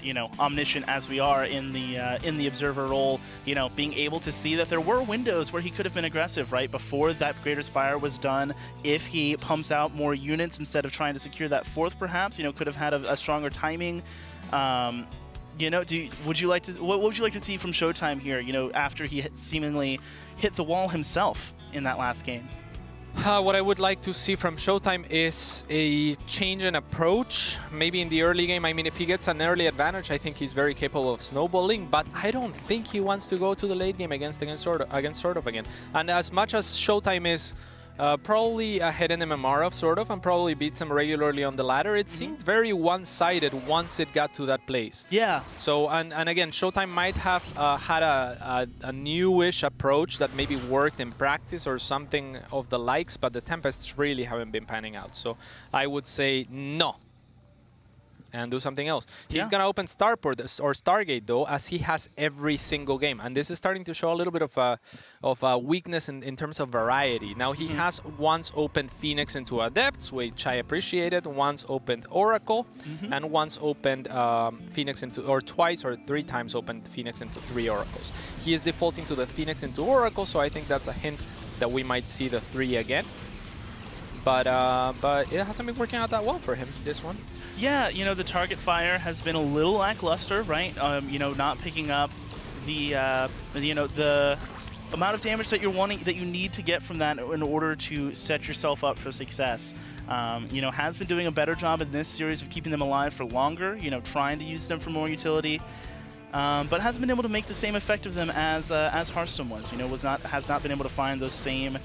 you know, omniscient as we are in the observer role, you know, being able to see that there were windows where he could have been aggressive, right, before that Greater Spire was done. If he pumps out more units instead of trying to secure that fourth, perhaps, you know, could have had a stronger timing. You know, what would you like to see from ShoWTimE here, you know, after he seemingly hit the wall himself in that last game? What I would like to see from ShoWTimE is a change in approach. Maybe in the early game, I mean, if he gets an early advantage, I think he's very capable of snowballing, but I don't think he wants to go to the late game against SortOf again. And as much as ShoWTimE is probably ahead in MMR of SortOf and probably beats him regularly on the ladder, it seemed very one-sided once it got to that place. Yeah. So, and again, ShoWTimE might have had a newish approach that maybe worked in practice or something of the likes, but the Tempests really haven't been panning out. So I would say no. And do something else. He's going to open Starport or Stargate, though, as he has every single game. And this is starting to show a little bit of a weakness in terms of variety. Now, he has once opened Phoenix into Adepts, which I appreciated, once opened Oracle, and once opened Phoenix into, or twice or 3 times opened Phoenix into 3 Oracles. He is defaulting to the Phoenix into Oracle, so I think that's a hint that we might see the 3 again. But it hasn't been working out that well for him, this one. Yeah, you know, the target fire has been a little lackluster, right? You know, not picking up the, you know, the amount of damage that you need to get from that in order to set yourself up for success. You know, has been doing a better job in this series of keeping them alive for longer, you know, trying to use them for more utility. But hasn't been able to make the same effect of them as Hearthstone was. You know, has not been able to find those same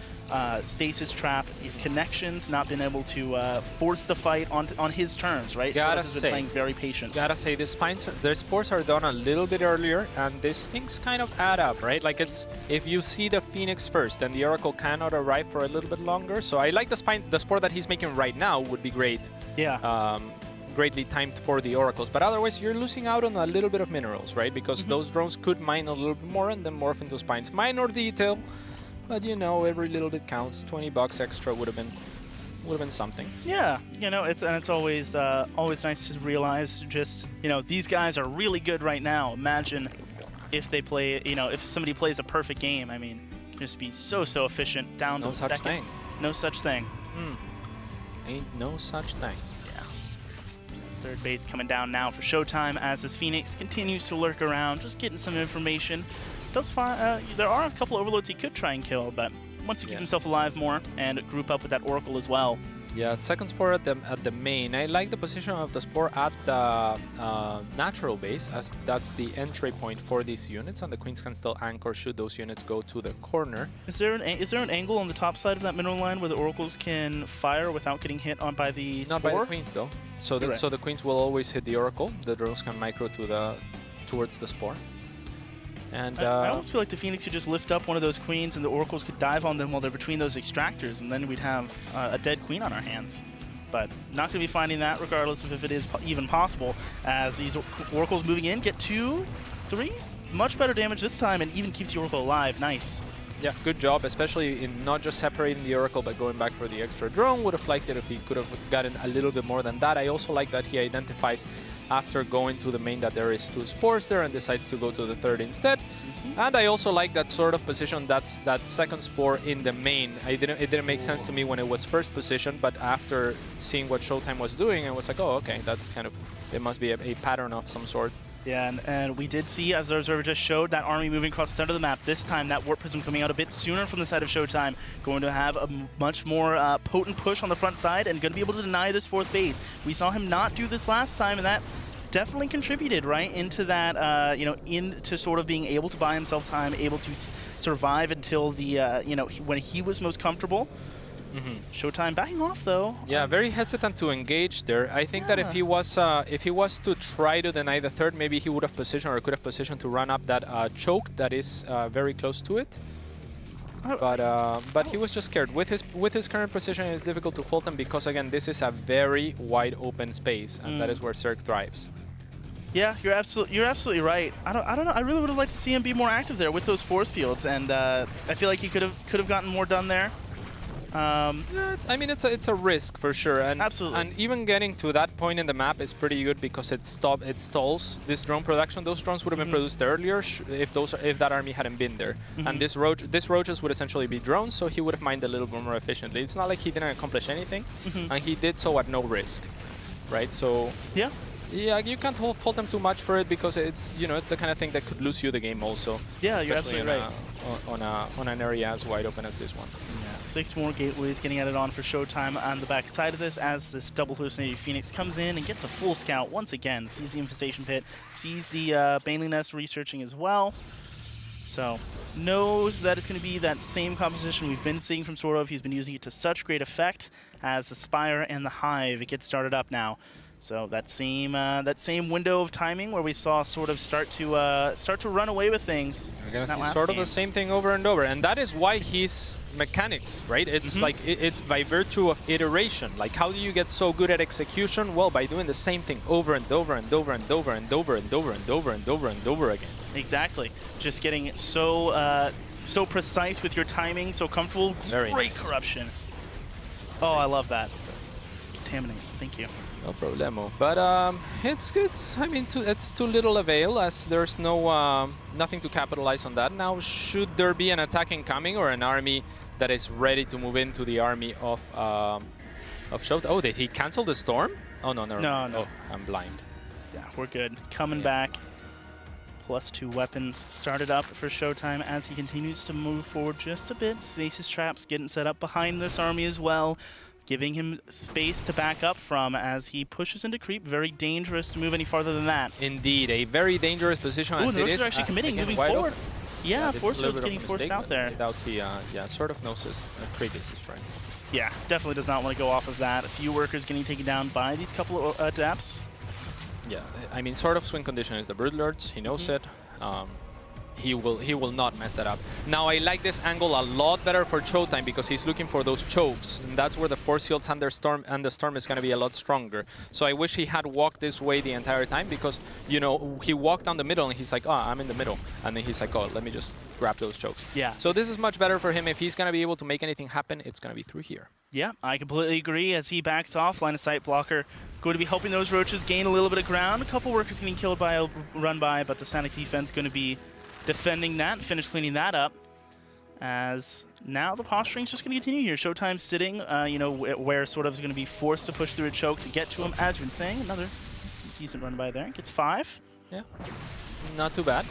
stasis trap connections. Not been able to force the fight on his terms. Right. Gotta has been playing very patient. Gotta say, their spores are done a little bit earlier, and these things kind of add up, right? Like it's if you see the Phoenix first, then the Oracle cannot arrive for a little bit longer. So I like the spore that he's making right now would be great. Yeah. greatly timed for the oracles. But otherwise, you're losing out on a little bit of minerals, right? Because those drones could mine a little bit more and then morph into spines. Minor detail, but you know, every little bit counts. 20 bucks extra would have been something. Yeah, you know, it's always always nice to realize just, you know, these guys are really good right now. Imagine if they play, you know, if somebody plays a perfect game. I mean, just be so efficient down to the second. Thing. No such thing. Ain't no such thing. Yeah. Third base coming down now for ShoWTimE as this Phoenix continues to lurk around, just getting some information. Does find there are a couple overloads he could try and kill, but wants to keep himself alive more and group up with that Oracle as well. Yeah, second spore at the main. I like the position of the spore at the natural base, as that's the entry point for these units, and the queens can still anchor should those units go to the corner. Is there an angle on the top side of that mineral line where the oracles can fire without getting hit on by the spore? Not by the queens though. So the queens will always hit the oracle. The drones can micro to towards the spore. And I almost feel like the Phoenix could just lift up one of those queens and the oracles could dive on them while they're between those extractors, and then we'd have a dead queen on our hands. But not going to be finding that regardless of if it is even possible, as these oracles moving in get 2, 3, much better damage this time, and even keeps the oracle alive. Nice. Yeah, good job, especially in not just separating the oracle but going back for the extra drone. Would have liked it if he could have gotten a little bit more than that. I also like that he identifies after going to the main that there is 2 spores there and decides to go to the third instead. And I also like that sort of position, that's that second spore in the main. It didn't make sense to me when it was first positioned, but after seeing what ShoWTimE was doing, I was like, oh, okay, that's kind of, it must be a pattern of some sort. Yeah, and we did see, as the observer just showed, that army moving across the center of the map. This time, that warp prism coming out a bit sooner from the side of ShoWTimE, going to have a much more potent push on the front side and going to be able to deny this 4th base. We saw him not do this last time, and that definitely contributed right into that, you know, into sort of being able to buy himself time, able to survive until the, you know, when he was most comfortable. ShoWTimE backing off though. Yeah, very hesitant to engage there. I think that if he was to try to deny the third, maybe he would have positioned or could have positioned to run up that choke that is very close to it. But he was just scared. With his current position, it's difficult to fault him because again, this is a very wide open space, and that is where Zerg thrives. Yeah, you're absolutely right. I don't know. I really would have liked to see him be more active there with those force fields, and I feel like he could have gotten more done there. Yeah, I mean, it's a risk for sure, and absolutely. And even getting to that point in the map is pretty good because it stalls this drone production. Those drones would have been produced earlier if that army hadn't been there. And this roaches would essentially be drones, so he would have mined a little bit more efficiently. It's not like he didn't accomplish anything, and he did so at no risk, right? So yeah. Yeah, you can't fault them too much for it because it's, you know, it's the kind of thing that could lose you the game also. Yeah, you're absolutely right. On an area as wide open as this one. Yeah, 6 more gateways getting added on for ShoWTimE on the back side of this as this double hallucinated Phoenix comes in and gets a full scout once again. Sees the infestation pit, sees the Baneling Nest researching as well. So knows that it's going to be that same composition we've been seeing from SortOf. He's been using it to such great effect as the Spire and the Hive. It gets started up now. So that same window of timing where we saw SortOf start to run away with things. We're gonna see sort of the same thing over and over, and that is why he's mechanics, right? It's like it's by virtue of iteration. Like, how do you get so good at execution? Well, by doing the same thing over and over and over and over and over and over and over and over and over again. Exactly. Just getting so so precise with your timing, so comfortable. Very Great nice. corruption. Oh, I love that. Contaminate. Thank you. No problemo. But it's I mean, it's too little avail as there's no nothing to capitalize on that. Now, should there be an attack incoming or an army that is ready to move into the army of ShoWTimE? Oh, did he cancel the storm? Oh no. Oh, I'm blind. Yeah, we're good. Coming back. +2 weapons started up for ShoWTimE as he continues to move forward just a bit. Decisive traps getting set up behind this army as well, giving him space to back up from as he pushes into creep. Very dangerous to move any farther than that. Indeed, a very dangerous position. Ooh, as the it is are actually committing, again, moving forward. Open. Yeah, this force is a little field's bit of getting a forced mistake, out there. Without the, yeah, SortOf knows his previous strength. Yeah, definitely does not want to go off of that. A few workers getting taken down by these couple of adepts. Yeah, I mean, SortOf swing condition is the Broodlords. He knows it. he will not mess that up. Now I like this angle a lot better for ShoWTimE because he's looking for those chokes, and that's where the force fields and the storm is going to be a lot stronger. So I wish he had walked this way the entire time because, you know, he walked down the middle and he's like, oh, I'm in the middle, and then he's like, oh, let me just grab those chokes. Yeah. So this is much better for him. If he's going to be able to make anything happen, it's going to be through here. Yeah, I completely agree. As he backs off, line of sight blocker going to be helping those roaches gain a little bit of ground. A couple workers getting killed by a run by, but the static defense going to be defending that, finish cleaning that up. As now the posturing is just going to continue here. ShoWTimE sitting, you know, where SortOf is going to be forced to push through a choke to get to him. As we've been saying, another decent run by there. Gets 5. Yeah, not too bad.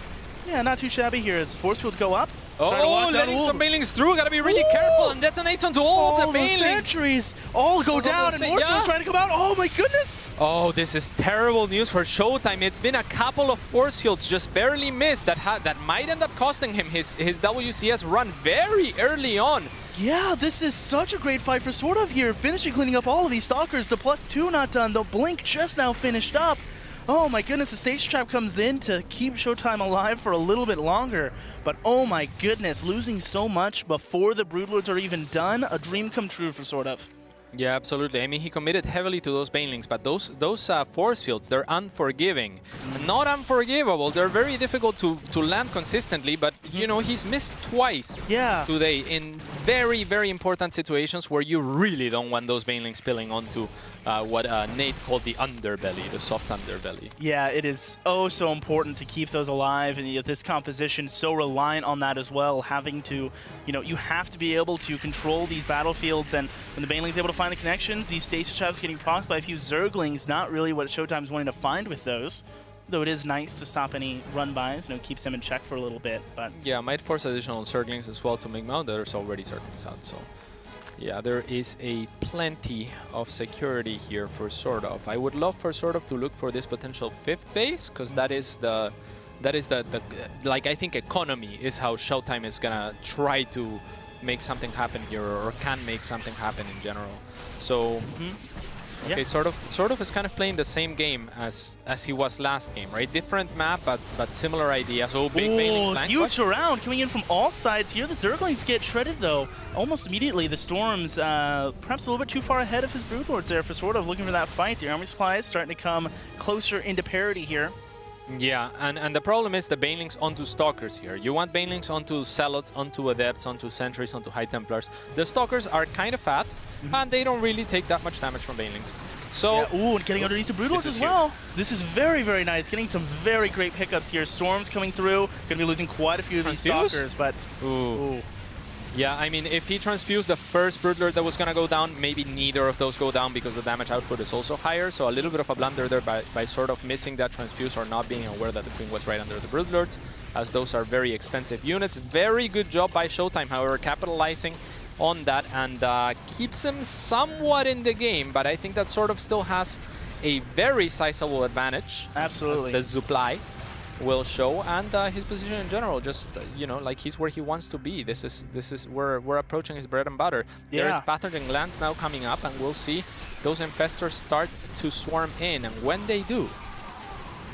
Yeah, not too shabby here as the force fields go up. Oh, letting some banelings through. Gotta be really careful and detonates onto all of the banelings. Sentries all go down, and more trying to come out. Oh my goodness! Oh, this is terrible news for ShoWTimE. It's been a couple of force fields just barely missed that might end up costing him his WCS run very early on. Yeah, this is such a great fight for SortOf here. Finishing cleaning up all of these stalkers. The +2 not done. The blink just now finished up. Oh my goodness, the stage trap comes in to keep ShoWTimE alive for a little bit longer. But oh my goodness, losing so much before the Broodlords are even done, a dream come true for SortOf. Yeah, absolutely. I mean, he committed heavily to those banelings, but those force fields, they're unforgiving. Not unforgivable, they're very difficult to land consistently, but, you know, he's missed twice today in very, very important situations where you really don't want those banelings spilling onto what Nate called the underbelly, the soft underbelly. Yeah, it is oh so important to keep those alive, and this composition so reliant on that as well. Having to, you know, you have to be able to control these battlefields, and when the baneling's able to find the connections, these stasis traps getting procced by a few Zerglings, not really what ShoWTimE's wanting to find with those. Though it is nice to stop any run-bys, you know, keeps them in check for a little bit, but... Yeah, might force additional Zerglings as well to make mount. There's already Zerglings out, so... Yeah, there is a plenty of security here for SortOf. I would love for SortOf to look for this potential 5th base, because that is the like, I think economy is how ShoWTimE is gonna try to make something happen here, or can make something happen in general. So, okay, SortOf is kind of playing the same game as he was last game, right? Different map, but similar ideas. Oh, big bailing flank. Huge round coming in from all sides here. The Zerglings get shredded though. Almost immediately, the Storms perhaps a little bit too far ahead of his Broodlords there for SortOf, looking for that fight. The army supply is starting to come closer into parity here. Yeah, and the problem is the banelings onto stalkers here. You want banelings onto zealots, onto adepts, onto sentries, onto high templars. The stalkers are kind of fat, and they don't really take that much damage from banelings. So, yeah, ooh, and getting underneath the Broodlords as well. This is very, very nice. Getting some very great pickups here. Storms coming through. Going to be losing quite a few of these stalkers, but ooh. Yeah, I mean, if he transfused the first Broodlord that was going to go down, maybe neither of those go down because the damage output is also higher. So a little bit of a blunder there by SortOf missing that transfuse or not being aware that the Queen was right under the Broodlords, as those are very expensive units. Very good job by ShoWTimE, however, capitalizing on that and keeps him somewhat in the game. But I think that SortOf still has a very sizable advantage. Absolutely. The supply will show, and his position in general, just you know, like he's where he wants to be. This is where we're approaching his bread and butter. Yeah. There's pathogen glands now coming up, and we'll see those infestors start to swarm in, and when they do,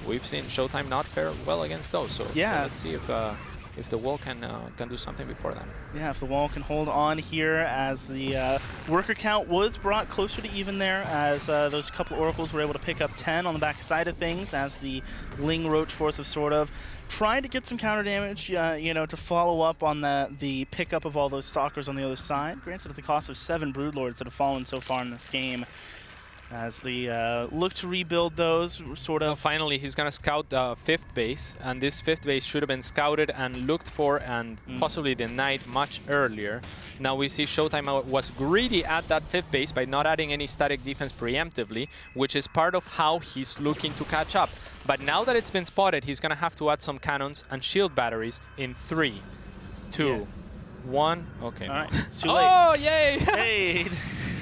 we've seen ShoWTimE not fare well against those. So yeah, let's see if the wall can do something before then. Yeah, if the wall can hold on here, as the worker count was brought closer to even there, as those couple oracles were able to pick up 10 on the back side of things, as the Ling Roach force of SortOf trying to get some counter damage, you know, to follow up on the pickup of all those stalkers on the other side. Granted, at the cost of 7 Broodlords that have fallen so far in this game. As the look to rebuild those, SortOf. Well, finally, he's going to scout the 5th base, and this 5th base should have been scouted and looked for and possibly denied much earlier. Now we see ShoWTimE was greedy at that 5th base by not adding any static defense preemptively, which is part of how he's looking to catch up. But now that it's been spotted, he's going to have to add some cannons and shield batteries in 3, 2, 1. Okay. All right, it's too late. Oh, yay! Hey!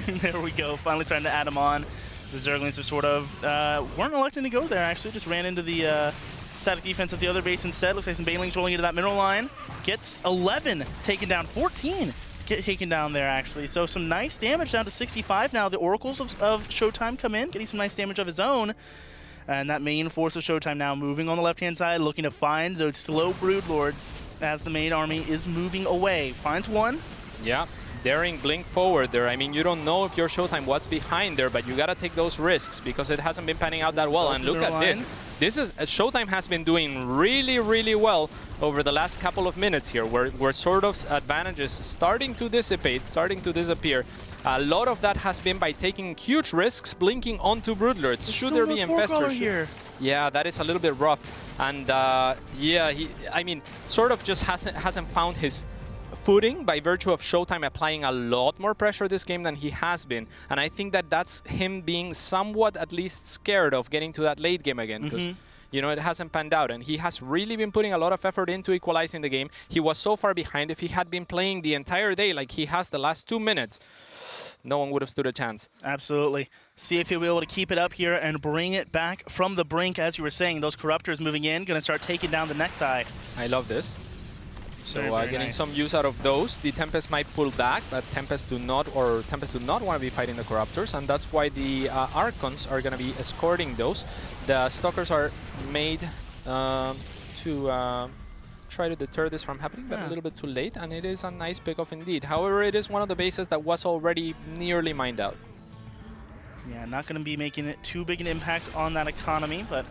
There we go, finally trying to add them on. The Zerglings of SortOf weren't electing to go there, actually. Just ran into the static defense at the other base instead. Looks like some banelings rolling into that middle line. Gets 11 taken down, 14 get taken down there, actually. So some nice damage down to 65 now. The oracles of ShoWTimE come in, getting some nice damage of his own. And that main force of ShoWTimE now moving on the left-hand side, looking to find those slow Broodlords as the main army is moving away. Finds one. Yeah, daring blink forward there. I mean, you don't know if you're ShoWTimE what's behind there, but you gotta take those risks because it hasn't been panning out that well. And look at this. This is ShoWTimE has been doing really well over the last couple of minutes here, where SortOf's advantage is starting to dissipate, starting to disappear. A lot of that has been by taking huge risks, blinking onto Broodlords. Should there be infestors here? Yeah, that is a little bit rough. And yeah, I mean, SortOf just hasn't found his footing by virtue of ShoWTimE applying a lot more pressure this game than he has been. And I think that that's him being somewhat at least scared of getting to that late game again, because you know, it hasn't panned out, and he has really been putting a lot of effort into equalizing the game. He was so far behind. If he had been playing the entire day like he has the last 2 minutes, no one would have stood a chance. Absolutely. See if he'll be able to keep it up here and bring it back from the brink. As you were saying, those Corruptors moving in, going to start taking down the next eye. I love this. So Very getting nice. some use out of those. The Tempest might pull back, but Tempest do not want to be fighting the Corruptors, and that's why the Archons are going to be escorting those. The Stalkers are made to try to deter this from happening, but a little bit too late, and it is a nice pickoff indeed. However, it is one of the bases that was already nearly mined out. Yeah, not going to be making it too big an impact on that economy, but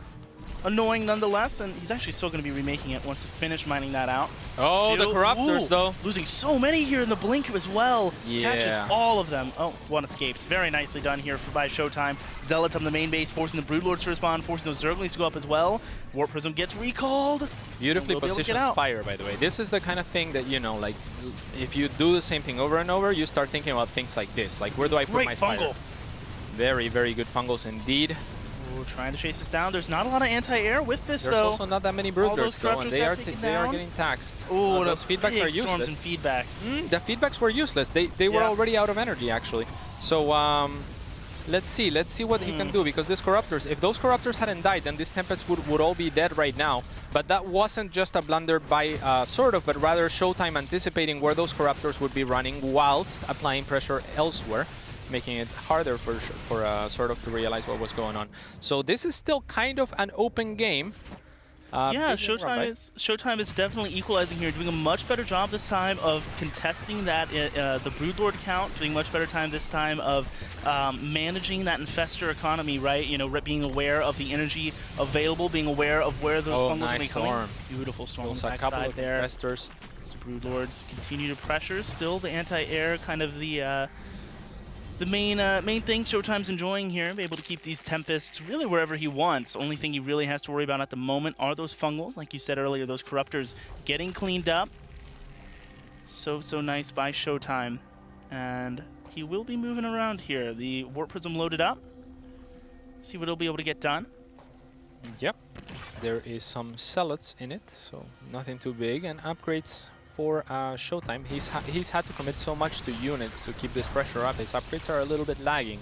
annoying nonetheless, and he's actually still going to be remaking it once he finished mining that out. Oh, the Corruptors, though. Losing so many here in the blink as well. Yeah. Catches all of them. Oh, one escapes. Very nicely done here by ShoWTimE. Zealots on the main base, forcing the Broodlords to respond, forcing those Zerglings to go up as well. Warp Prism gets recalled. Beautifully positioned Spire, by the way. This is the kind of thing that, you know, like, if you do the same thing over and over, you start thinking about things like this. Like, where do I put my Spire? Fungal. Very, very good Fungals indeed. Ooh, trying to chase this down. There's not a lot of anti-air with this, There's though. also not that many Broodlords, though, and they are getting taxed. Ooh, those feedbacks are storms useless. and feedbacks. The feedbacks were useless. They were already out of energy, actually. So let's see what he can do, because these Corruptors, if those Corruptors hadn't died, then this Tempest would all be dead right now. But that wasn't just a blunder by SortOf, but rather ShoWTimE anticipating where those Corruptors would be running whilst applying pressure elsewhere, making it harder for SortOf to realize what was going on. So this is still kind of an open game. Yeah, ShoWTimE is definitely equalizing here, doing a much better job this time of contesting that the Broodlord count, doing much better time this time of managing that infestor economy, right? You know, being aware of the energy available, being aware of where those fungals nice will be coming. storm. Beautiful storm on the a couple backside of there. infestors. As the Broodlords continue to pressure, still the anti-air kind of the main thing ShoWTimE's enjoying here, be able to keep these Tempests really wherever he wants. Only thing he really has to worry about at the moment are those Fungals, like you said earlier, those Corruptors getting cleaned up. So nice by ShoWTimE. And he will be moving around here. The Warp Prism loaded up. See what he'll be able to get done. Yep. There is some Zealots in it, so nothing too big, and upgrades for ShoWTimE. He's had to commit so much to units to keep this pressure up. His upgrades are a little bit lagging.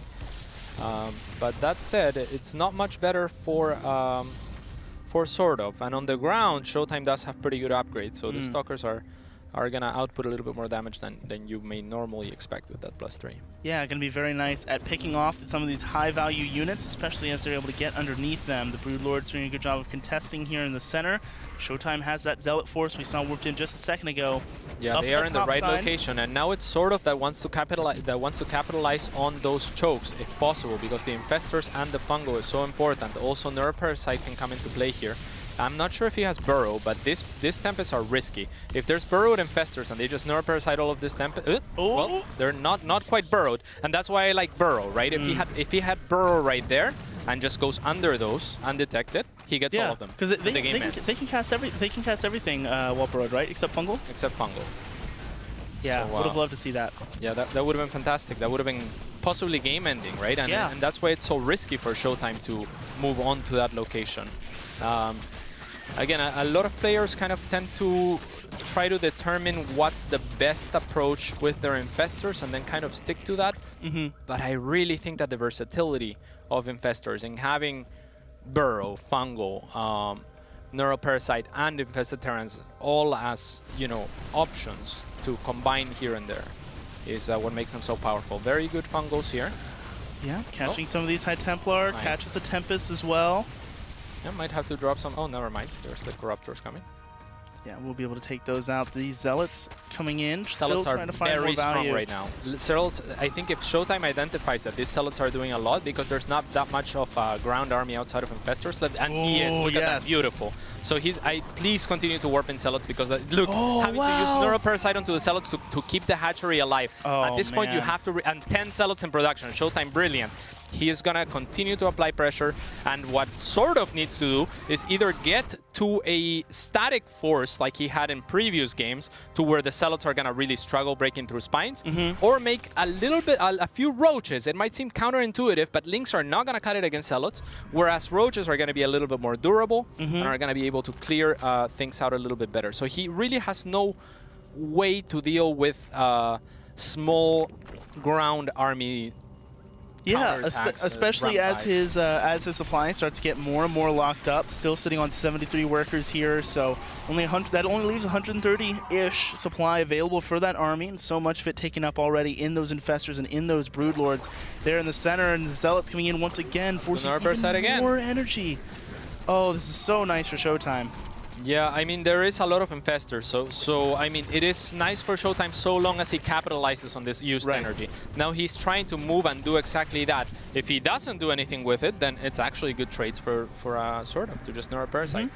But that said, it's not much better for SortOf. And on the ground, ShoWTimE does have pretty good upgrades, so the Stalkers are gonna output a little bit more damage than you may normally expect with that +3. Yeah, going to be very nice at picking off some of these high-value units, especially as they're able to get underneath them. The Broodlords doing a good job of contesting here in the center. ShoWTimE has that Zealot force we saw warped in just a second ago. Yeah, they are in the right location, and now it's SortOf that wants to capitalize on those chokes if possible, because the infestors and the fungo is so important. Also, Neuroparasite can come into play here. I'm not sure if he has Burrow, but these Tempests are risky. If there's burrowed infestors and they just Neuroparasite all of this Tempest, well, they're not quite burrowed, and that's why I like Burrow, right? If he had Burrow right there and just goes under those undetected, he gets all of them. Because they can cast everything while burrowed, right? Except fungal. Except fungal. Yeah, so, would have loved to see that. Yeah, that would have been fantastic. That would have been possibly game-ending, right? And that's why it's so risky for ShoWTimE to move on to that location. Again, a lot of players kind of tend to try to determine what's the best approach with their infestors and then kind of stick to that. But I really think that the versatility of infestors and having Burrow, Fungal, Neuroparasite, and Infested Terrans all as, you know, options to combine here and there is what makes them so powerful. Very good Fungals here. Yeah, catching some of these High Templar, catches a Tempest as well. Yeah, might have to drop some. Oh, never mind. There's the Corruptors coming. Yeah, we'll be able to take those out. These Zealots coming in, Zealots still are trying to find very more value. strong right now. Zealots, I think if ShoWTimE identifies that these Zealots are doing a lot because there's not that much of a ground army outside of Infestors left, and he is. Look at that, beautiful. So please continue to warp in Zealots because look, having to use Neuroparasite onto the Zealots to keep the hatchery alive. At this point, you have to and 10 Zealots in production. ShoWTimE, brilliant. He is gonna continue to apply pressure, and what SortOf needs to do is either get to a static force like he had in previous games, to where the Zealots are gonna really struggle breaking through spines, or make a few roaches. It might seem counterintuitive, but links are not gonna cut it against Zealots, whereas roaches are gonna be a little bit more durable and are gonna be able to clear things out a little bit better. So he really has no way to deal with small ground army. Yeah, especially as his supply starts to get more and more locked up. Still sitting on 73 workers here, so that only leaves 130-ish supply available for that army, and so much of it taken up already in those Infestors and in those Broodlords. There in the center, and the Zealots coming in once again, forcing even more energy. Oh, this is so nice for ShoWTimE. Yeah, I mean, there is a lot of Infestors, so I mean, it is nice for ShoWTimE so long as he capitalizes on this used energy. Now he's trying to move and do exactly that. If he doesn't do anything with it, then it's actually good trades for SortOf to just Neuroparasite.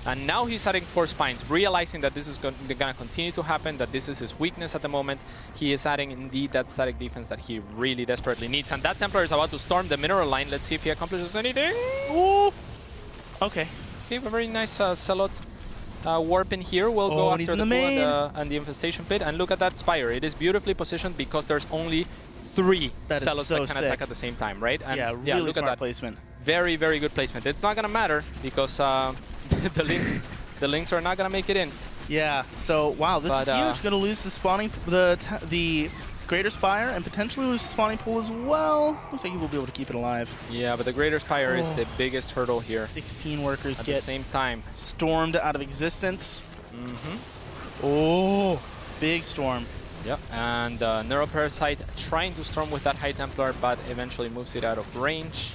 And now he's adding 4 spines, realizing that this is going to continue to happen, that this is his weakness at the moment. He is adding, indeed, that static defense that he really desperately needs. And that Templar is about to storm the mineral line. Let's see if he accomplishes anything. Ooh. Okay. Okay, a very nice Zealot warp in here. We'll go after the main and the Infestation Pit. And look at that Spire. It is beautifully positioned because there's only 3 Zealots that can attack at the same time, right? And yeah, really look smart at that placement. Very, very good placement. It's not going to matter because the links are not going to make it in. Yeah, so wow, this is huge. Going to lose the spawning, the Greater Spire, and potentially lose the spawning pool as well. Looks like he will be able to keep it alive. Yeah, but the Greater Spire is the biggest hurdle here. 16 workers at the same time stormed out of existence. Oh, big storm. Yep, and Neuroparasite trying to storm with that High Templar, but eventually moves it out of range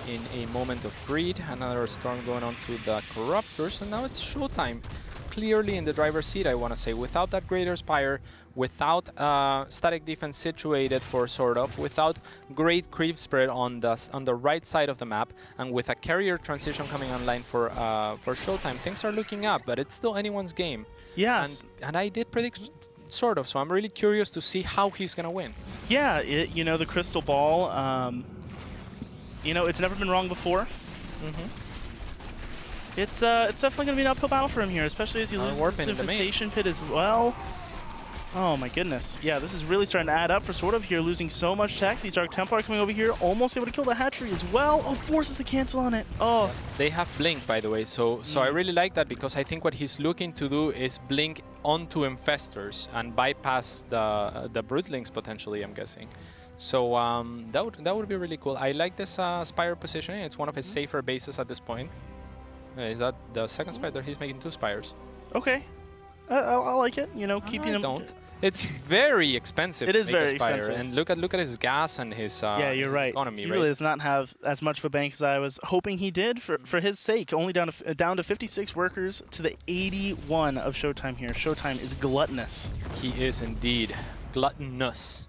in a moment of greed. Another storm going on to the Corruptors, and now it's ShoWTimE. Clearly in the driver's seat, I want to say. Without that Greater Spire, without static defense situated for SortOf, without great creep spread on the right side of the map, and with a carrier transition coming online for ShoWTimE, things are looking up, but it's still anyone's game. Yeah, and I did predict SortOf, so I'm really curious to see how he's gonna win. Yeah, you know, the crystal ball. You know, it's never been wrong before. It's definitely going to be an uphill battle for him here, especially as he loses the Infestation Pit as well. Oh my goodness. Yeah, this is really starting to add up for SortOf here, losing so much tech. These Dark Templar coming over here, almost able to kill the hatchery as well. Oh, forces to cancel on it. Oh. They have Blink, by the way, so I really like that because I think what he's looking to do is Blink onto Infestors and bypass the Broodlings potentially, I'm guessing. So that would be really cool. I like this Spire positioning. It's one of his safer bases at this point. Is that the second Spire? He's making 2 Spires. Okay. I like it. You know, keeping him... It's very expensive. It is to make very a Spire. expensive. And look at his gas and his yeah, you're right. economy. He really does not have as much of a bank as I was hoping he did for his sake. Only down to 56 workers to the 81 of ShoWTimE here. ShoWTimE is gluttonous. He is indeed gluttonous.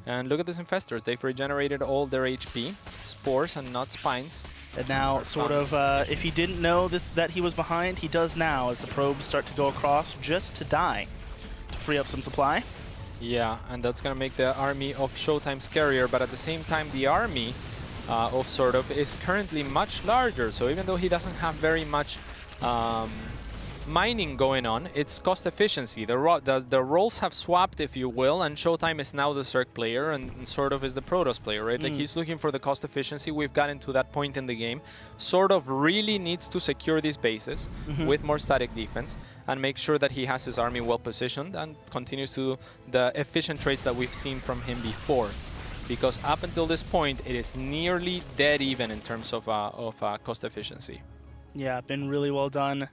And look at this Infestors. They've regenerated all their HP, spores and not spines. And now, SortOf, if he didn't know that he was behind, he does now as the probes start to go across just to die, to free up some supply. Yeah, and that's going to make the army of ShoWTimE scarier, but at the same time, the army of SortOf is currently much larger, so even though he doesn't have very much mining going on, it's cost efficiency. The roles have swapped, if you will, and ShoWTimE is now the Zerg player and SortOf is the Protoss player, right? Like, he's looking for the cost efficiency. We've gotten to that point in the game. SortOf really needs to secure these bases with more static defense and make sure that he has his army well positioned and continues to do the efficient trades that we've seen from him before. Because up until this point, it is nearly dead even in terms of cost efficiency. Yeah, been really well done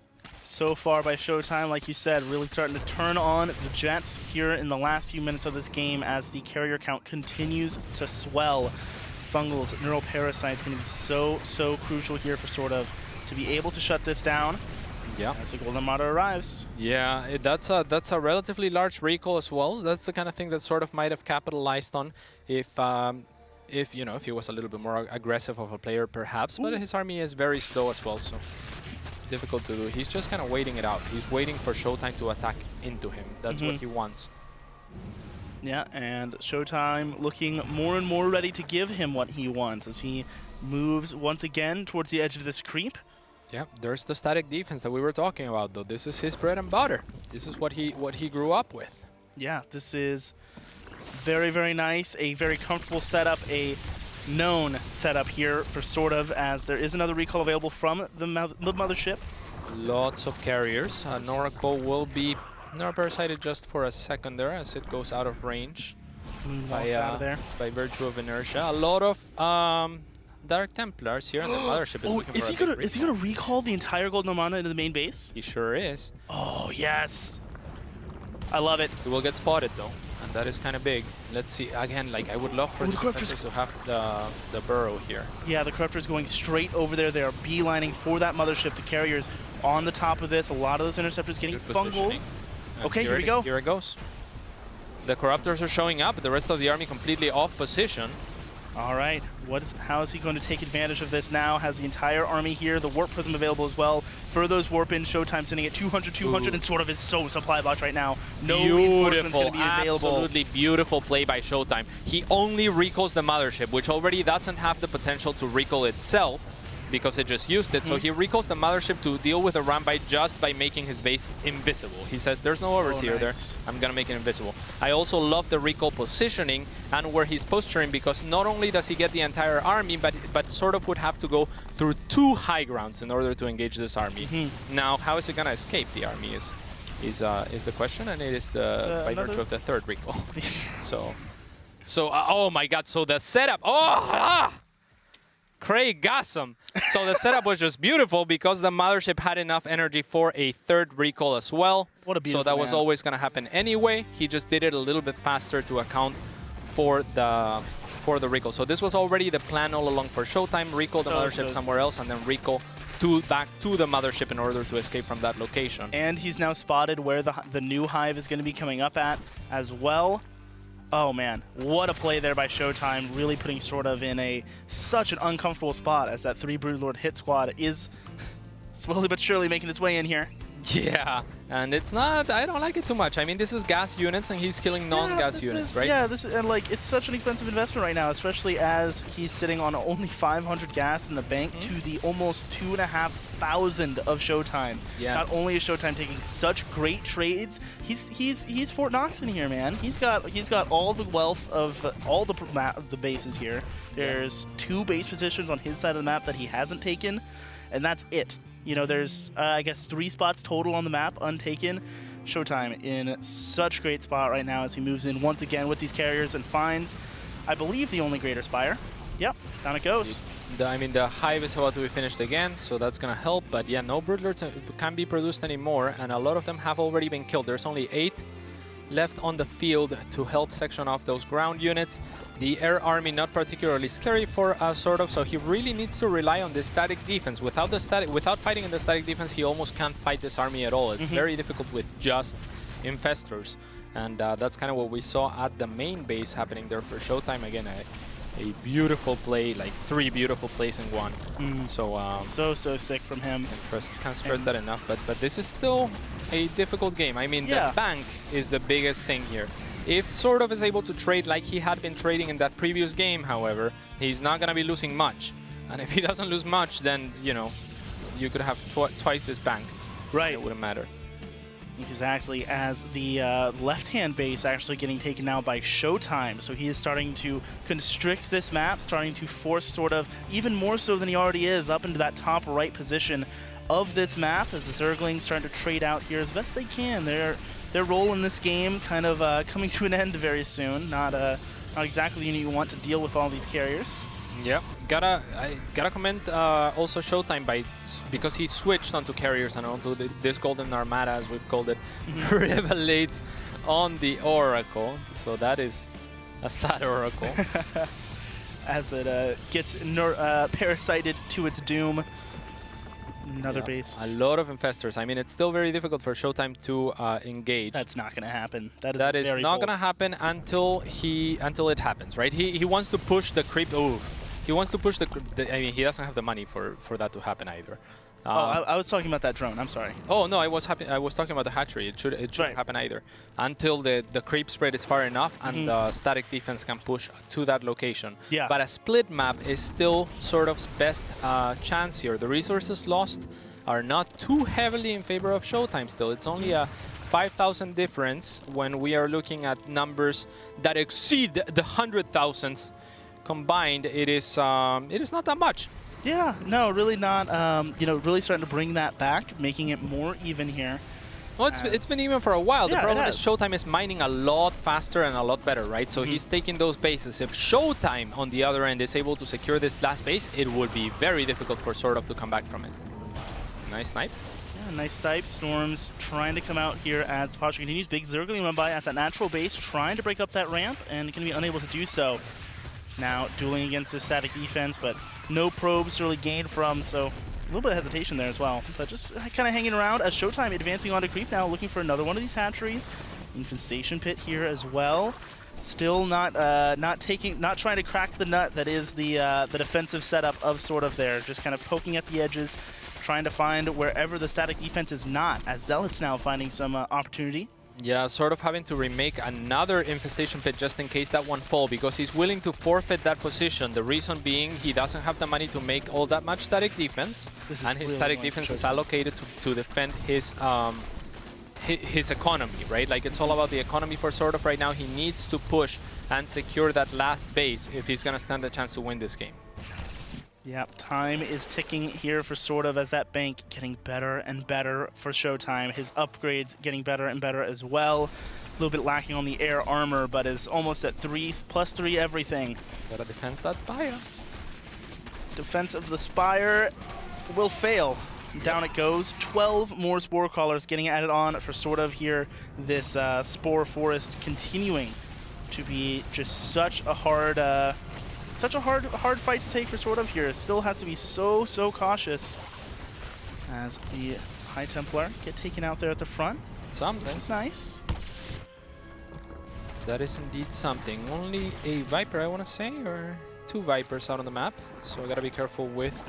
so far by ShoWTimE, like you said, really starting to turn on the Jets here in the last few minutes of this game as the carrier count continues to swell. Fungals, Neuroparasite's going to be so crucial here for SortOf. to be able to shut this down. Yeah. As the Golden Armada arrives. Yeah, that's a relatively large recall as well. That's the kind of thing that sort of might have capitalized on if you know, if he was a little bit more aggressive of a player, perhaps. But his army is very slow as well, so difficult to do. He's just kind of waiting it out. He's waiting for ShoWTimE to attack into him. That's what he wants. Yeah, and ShoWTimE looking more and more ready to give him what he wants as he moves once again towards the edge of this creep. Yeah, there's the static defense that we were talking about, though. This is his bread and butter. This is what he grew up with. Yeah, this is very, very nice. A very comfortable setup, a known setup here for SortOf, as there is another recall available from the mothership. Lots of carriers. An Oracle will be parasited just for a second there as it goes out of range by virtue of inertia. A lot of Dark Templars here, and the mothership is looking for is he gonna recall the entire Golden Armada into the main base? He sure is. Oh, yes. I love it. He will get spotted, though, and that is kind of big. Let's see, again, like, I would love for the Corruptors to have the burrow here. Yeah, the Corruptors going straight over there. They are beelining for that mothership. The carriers on the top of this. A lot of those interceptors getting bungled. Okay, here we go. Here it goes. The Corruptors are showing up. The rest of the army completely off position. All right, how is he going to take advantage of this now? Has the entire army here, the Warp Prism available as well. For those Warp in, ShoWTimE sitting at 200, 200, and SortOf is so supply box right now. No reinforcements going to be available. Absolutely beautiful play by ShoWTimE. He only recalls the mothership, which already doesn't have the potential to recall itself, because it just used it. So he recalls the mothership to deal with a Rambai just by making his base invisible. He says, there's no overseer there. I'm going to make it invisible. I also love the recall positioning and where he's posturing, because not only does he get the entire army, but SortOf would have to go through 2 high grounds in order to engage this army. Now, how is it going to escape the army is the question, and it is by virtue of the 3rd recall. So oh my god, so the setup, Craig Gossam. So the setup was just beautiful because the mothership had enough energy for a 3rd recall as well. What a beautiful So that was always going to happen anyway. He just did it a little bit faster to account for the recall. So this was already the plan all along for ShoWTimE. Recall the mothership somewhere else and then recall back to the mothership in order to escape from that location. And he's now spotted where the new hive is going to be coming up at as well. Oh man, what a play there by ShoWTimE, really putting SortOf in such an uncomfortable spot as that 3 Broodlord hit squad is slowly but surely making its way in here. Yeah, and it's not, I don't like it too much. I mean, this is gas units and he's killing non-gas units, right? Yeah, and like, it's such an expensive investment right now, especially as he's sitting on only 500 gas in the bank to the almost 2,500 of ShoWTimE. Yeah. Not only is ShoWTimE taking such great trades, he's Fort Knox in here, man. He's got all the wealth of all the bases here. There's 2 base positions on his side of the map that he hasn't taken, and that's it. You know, there's, I guess, 3 spots total on the map untaken. ShoWTimE in such great spot right now as he moves in once again with these carriers and finds, I believe, the only Greater Spire. Yep, down it goes. I mean, the hive is about to be finished again, so that's going to help. But yeah, no Broodlords can be produced anymore, and a lot of them have already been killed. There's only 8 left on the field to help section off those ground units. The air army not particularly scary for SortOf, so he really needs to rely on this static defense. Without fighting in the static defense, he almost can't fight this army at all. It's very difficult with just infestors, and that's kind of what we saw at the main base happening there for ShoWTimE. Again, a beautiful play, like 3 beautiful plays in one. So so sick from him. Can't stress that enough. But this is still a difficult game. I mean, the bank is the biggest thing here. If SortOf is able to trade like he had been trading in that previous game, however, he's not going to be losing much. And if he doesn't lose much, then, you know, you could have twice this bank. Right. It wouldn't matter. Exactly, as the left-hand base actually getting taken now by ShoWTimE. So he is starting to constrict this map, starting to force SortOf, even more so than he already is, up into that top right position of this map, as the Zerglings starting to trade out here as best they can. Their role in this game kind of coming to an end very soon. Not exactly the unit you want to deal with all these carriers. Yep. Gotta commend also ShoWTimE because he switched onto carriers and onto this Golden Armada, as we've called it, revelates on the Oracle. So that is a sad Oracle. As it gets parasited to its doom. Another base. A lot of infestors. I mean, it's still very difficult for ShoWTimE to engage. That's not going to happen. That is not going to happen until it happens, right? He wants to push the creep. Oh, he wants to push the. I mean, he doesn't have the money for that to happen either. I was talking about that drone. I'm sorry. Oh no, I was talking about the hatchery. It shouldn't happen either until the creep spread is far enough and the static defense can push to that location. Yeah. But a split map is still sort of best chance here. The resources lost are not too heavily in favor of ShoWTimE still. It's only a 5,000 difference when we are looking at numbers that exceed the 100,000s combined. It is not that much. Yeah, no, really not. You know, really starting to bring that back, making it more even here. Well, it's been even for a while. Yeah, the problem is ShoWTimE is mining a lot faster and a lot better, right? So he's taking those bases. If ShoWTimE, on the other end, is able to secure this last base, it would be very difficult for SortOf to come back from it. Nice snipe. Yeah, nice snipe. Storms trying to come out here as Posture continues. Big Zerg run by at that natural base, trying to break up that ramp, and going to be unable to do so. Now dueling against this static defense, but no probes to really gain from, so a little bit of hesitation there as well. But just kind of hanging around as ShoWTimE advancing onto creep now, looking for another one of these hatcheries. Infestation pit here as well. Still not trying to crack the nut that is the defensive setup of SortOf there. Just kind of poking at the edges, trying to find wherever the static defense is not, as Zealot's now finding some opportunity. Yeah, SortOf having to remake another infestation pit just in case that one fall, because he's willing to forfeit that position. The reason being he doesn't have the money to make all that much static defense, and his static defense is allocated to defend his economy, right? Like, it's all about the economy for SortOf right now. He needs to push and secure that last base if he's gonna stand a chance to win this game. Yep, time is ticking here for SortOf as that bank getting better and better for ShoWTimE. His upgrades getting better and better as well. A little bit lacking on the air armor, but is almost at +3 everything. Gotta defense that spire. Defense of the spire will fail. Down it goes. 12 more spore crawlers getting added on for SortOf here. This spore forest continuing to be just such a hard fight to take for SortOf here. It still has to be so cautious as the High Templar get taken out there at the front. Something. That's nice. That is indeed something. Only a Viper, I want to say, or 2 Vipers out on the map. So I gotta be careful with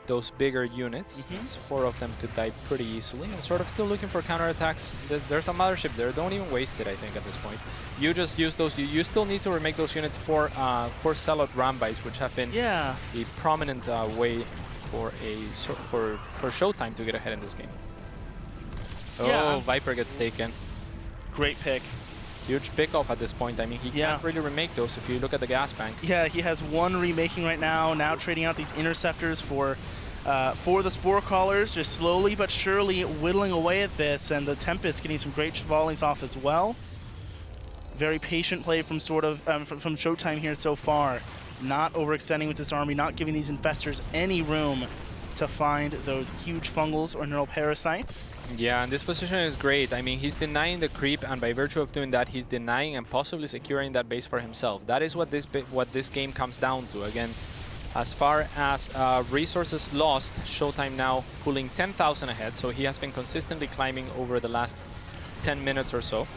those bigger units. 4 of them could die pretty easily. And SortOf still looking for counterattacks. There's a mothership there. Don't even waste it, I think, at this point. You just use those. You still need to remake those units for Zealot Rambais, which have been a prominent way for ShoWTimE to get ahead in this game. Oh, Viper gets taken. Great pick. Huge pick off at this point. I mean, he can't really remake those if you look at the gas bank. Yeah, he has 1 remaking right now. Now trading out these interceptors for the spore crawlers, just slowly but surely whittling away at this, and the Tempest getting some great volleys off as well. Very patient play from from ShoWTimE here so far. Not overextending with this army, not giving these infestors any room to find those huge fungals or neural parasites. Yeah, and this position is great. I mean, he's denying the creep, and by virtue of doing that, he's denying and possibly securing that base for himself. That is what this game comes down to. Again, as far as resources lost, ShoWTimE now pulling 10,000 ahead, so he has been consistently climbing over the last 10 minutes or so.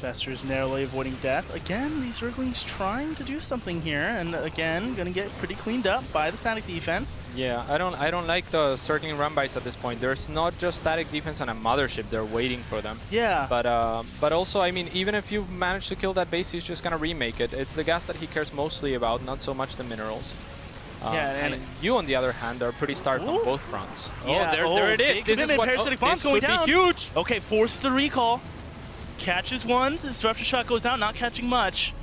Infestors narrowly avoiding death. Again, these Zerglings trying to do something here, and again, gonna get pretty cleaned up by the static defense. Yeah, I don't like the circling Rambais at this point. There's not just static defense and a mothership. They're waiting for them. Yeah. But also, I mean, even if you manage to kill that base, he's just gonna remake it. It's the gas that he cares mostly about, not so much the minerals. And you, on the other hand, are pretty starved on both fronts. Yeah. There it is. This is what this could be huge. Okay, forces the recall. Catches one. The disruption shot goes down, not catching much.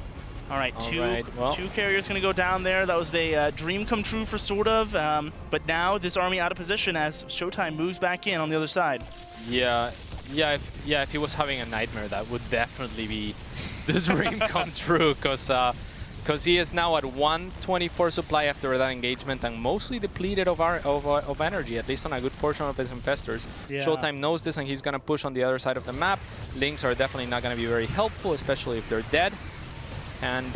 All right, two carriers going to go down there. That was a dream come true for SortOf. But now this army out of position as ShoWTimE moves back in on the other side. Yeah. If he was having a nightmare, that would definitely be the dream come true, because he is now at 124 supply after that engagement and mostly depleted of energy, at least on a good portion of his infestors. Yeah. ShoWTimE knows this, and he's going to push on the other side of the map. Links are definitely not going to be very helpful, especially if they're dead. And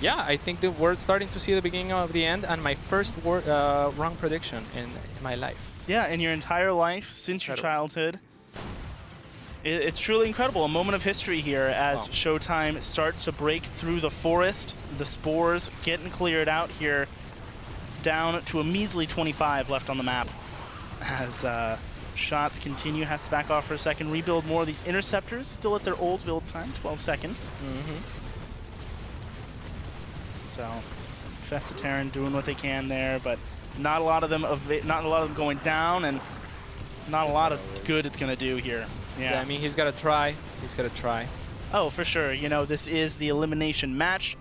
yeah, I think that we're starting to see the beginning of the end and my first wrong prediction in my life. Yeah, in your entire life, since your childhood. It's truly incredible. A moment of history here as ShoWTimE starts to break through the forest. The spores getting cleared out here, down to a measly 25 left on the map. As shots continue, has to back off for a second, rebuild more of these interceptors, still at their old build time, 12 seconds. So, PvZ doing what they can there, but not a lot of them going down, and not a lot of good it's gonna do here. Yeah, I mean, he's got to try. He's got to try. Oh, for sure. You know, this is the elimination match.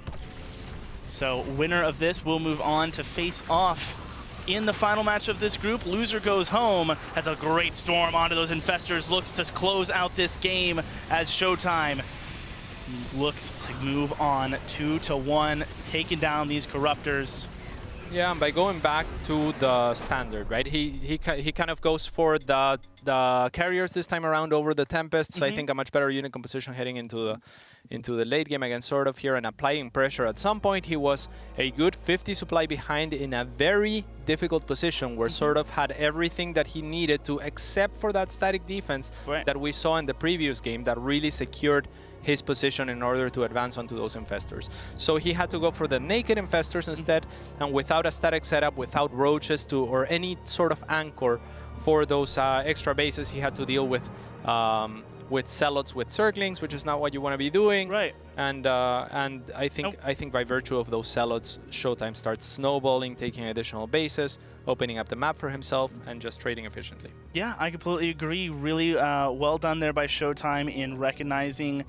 So winner of this will move on to face off in the final match of this group. Loser goes home. Has a great storm onto those infestors. Looks to close out this game as ShoWTimE looks to move on 2-1, taking down these corruptors. Yeah, and by going back to the standard, right? He kind of goes for the carriers this time around over the Tempests. I think a much better unit composition heading into the late game against SortOf here and applying pressure. At some point, he was a good 50 supply behind in a very difficult position where SortOf had everything that he needed to, except for that static defense that we saw in the previous game that really secured his position in order to advance onto those infestors. So he had to go for the naked infestors instead, and without a static setup, without roaches or any sort of anchor for those extra bases, he had to deal with zealots with Zerglings, which is not what you want to be doing. Right. And I think by virtue of those zealots, ShoWTimE starts snowballing, taking additional bases, opening up the map for himself, and just trading efficiently. Yeah, I completely agree. Really well done there by ShoWTimE in recognizing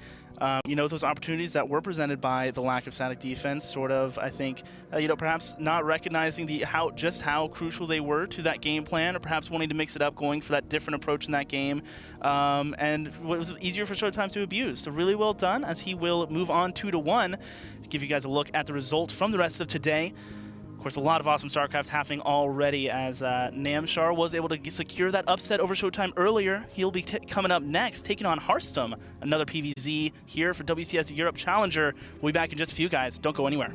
you know, those opportunities that were presented by the lack of static defense. Sort of, I think, you know, perhaps not recognizing just how crucial they were to that game plan, or perhaps wanting to mix it up, going for that different approach in that game, and it was easier for ShoWTimE to abuse. So really well done, as he will move on 2-1. Give you guys a look at the results from the rest of today. Of course, a lot of awesome StarCraft happening already, as Namshar was able to secure that upset over ShoWTimE earlier. He'll be coming up next, taking on HearthStone, another PvZ here for WCS Europe Challenger. We'll be back in just a few, guys. Don't go anywhere.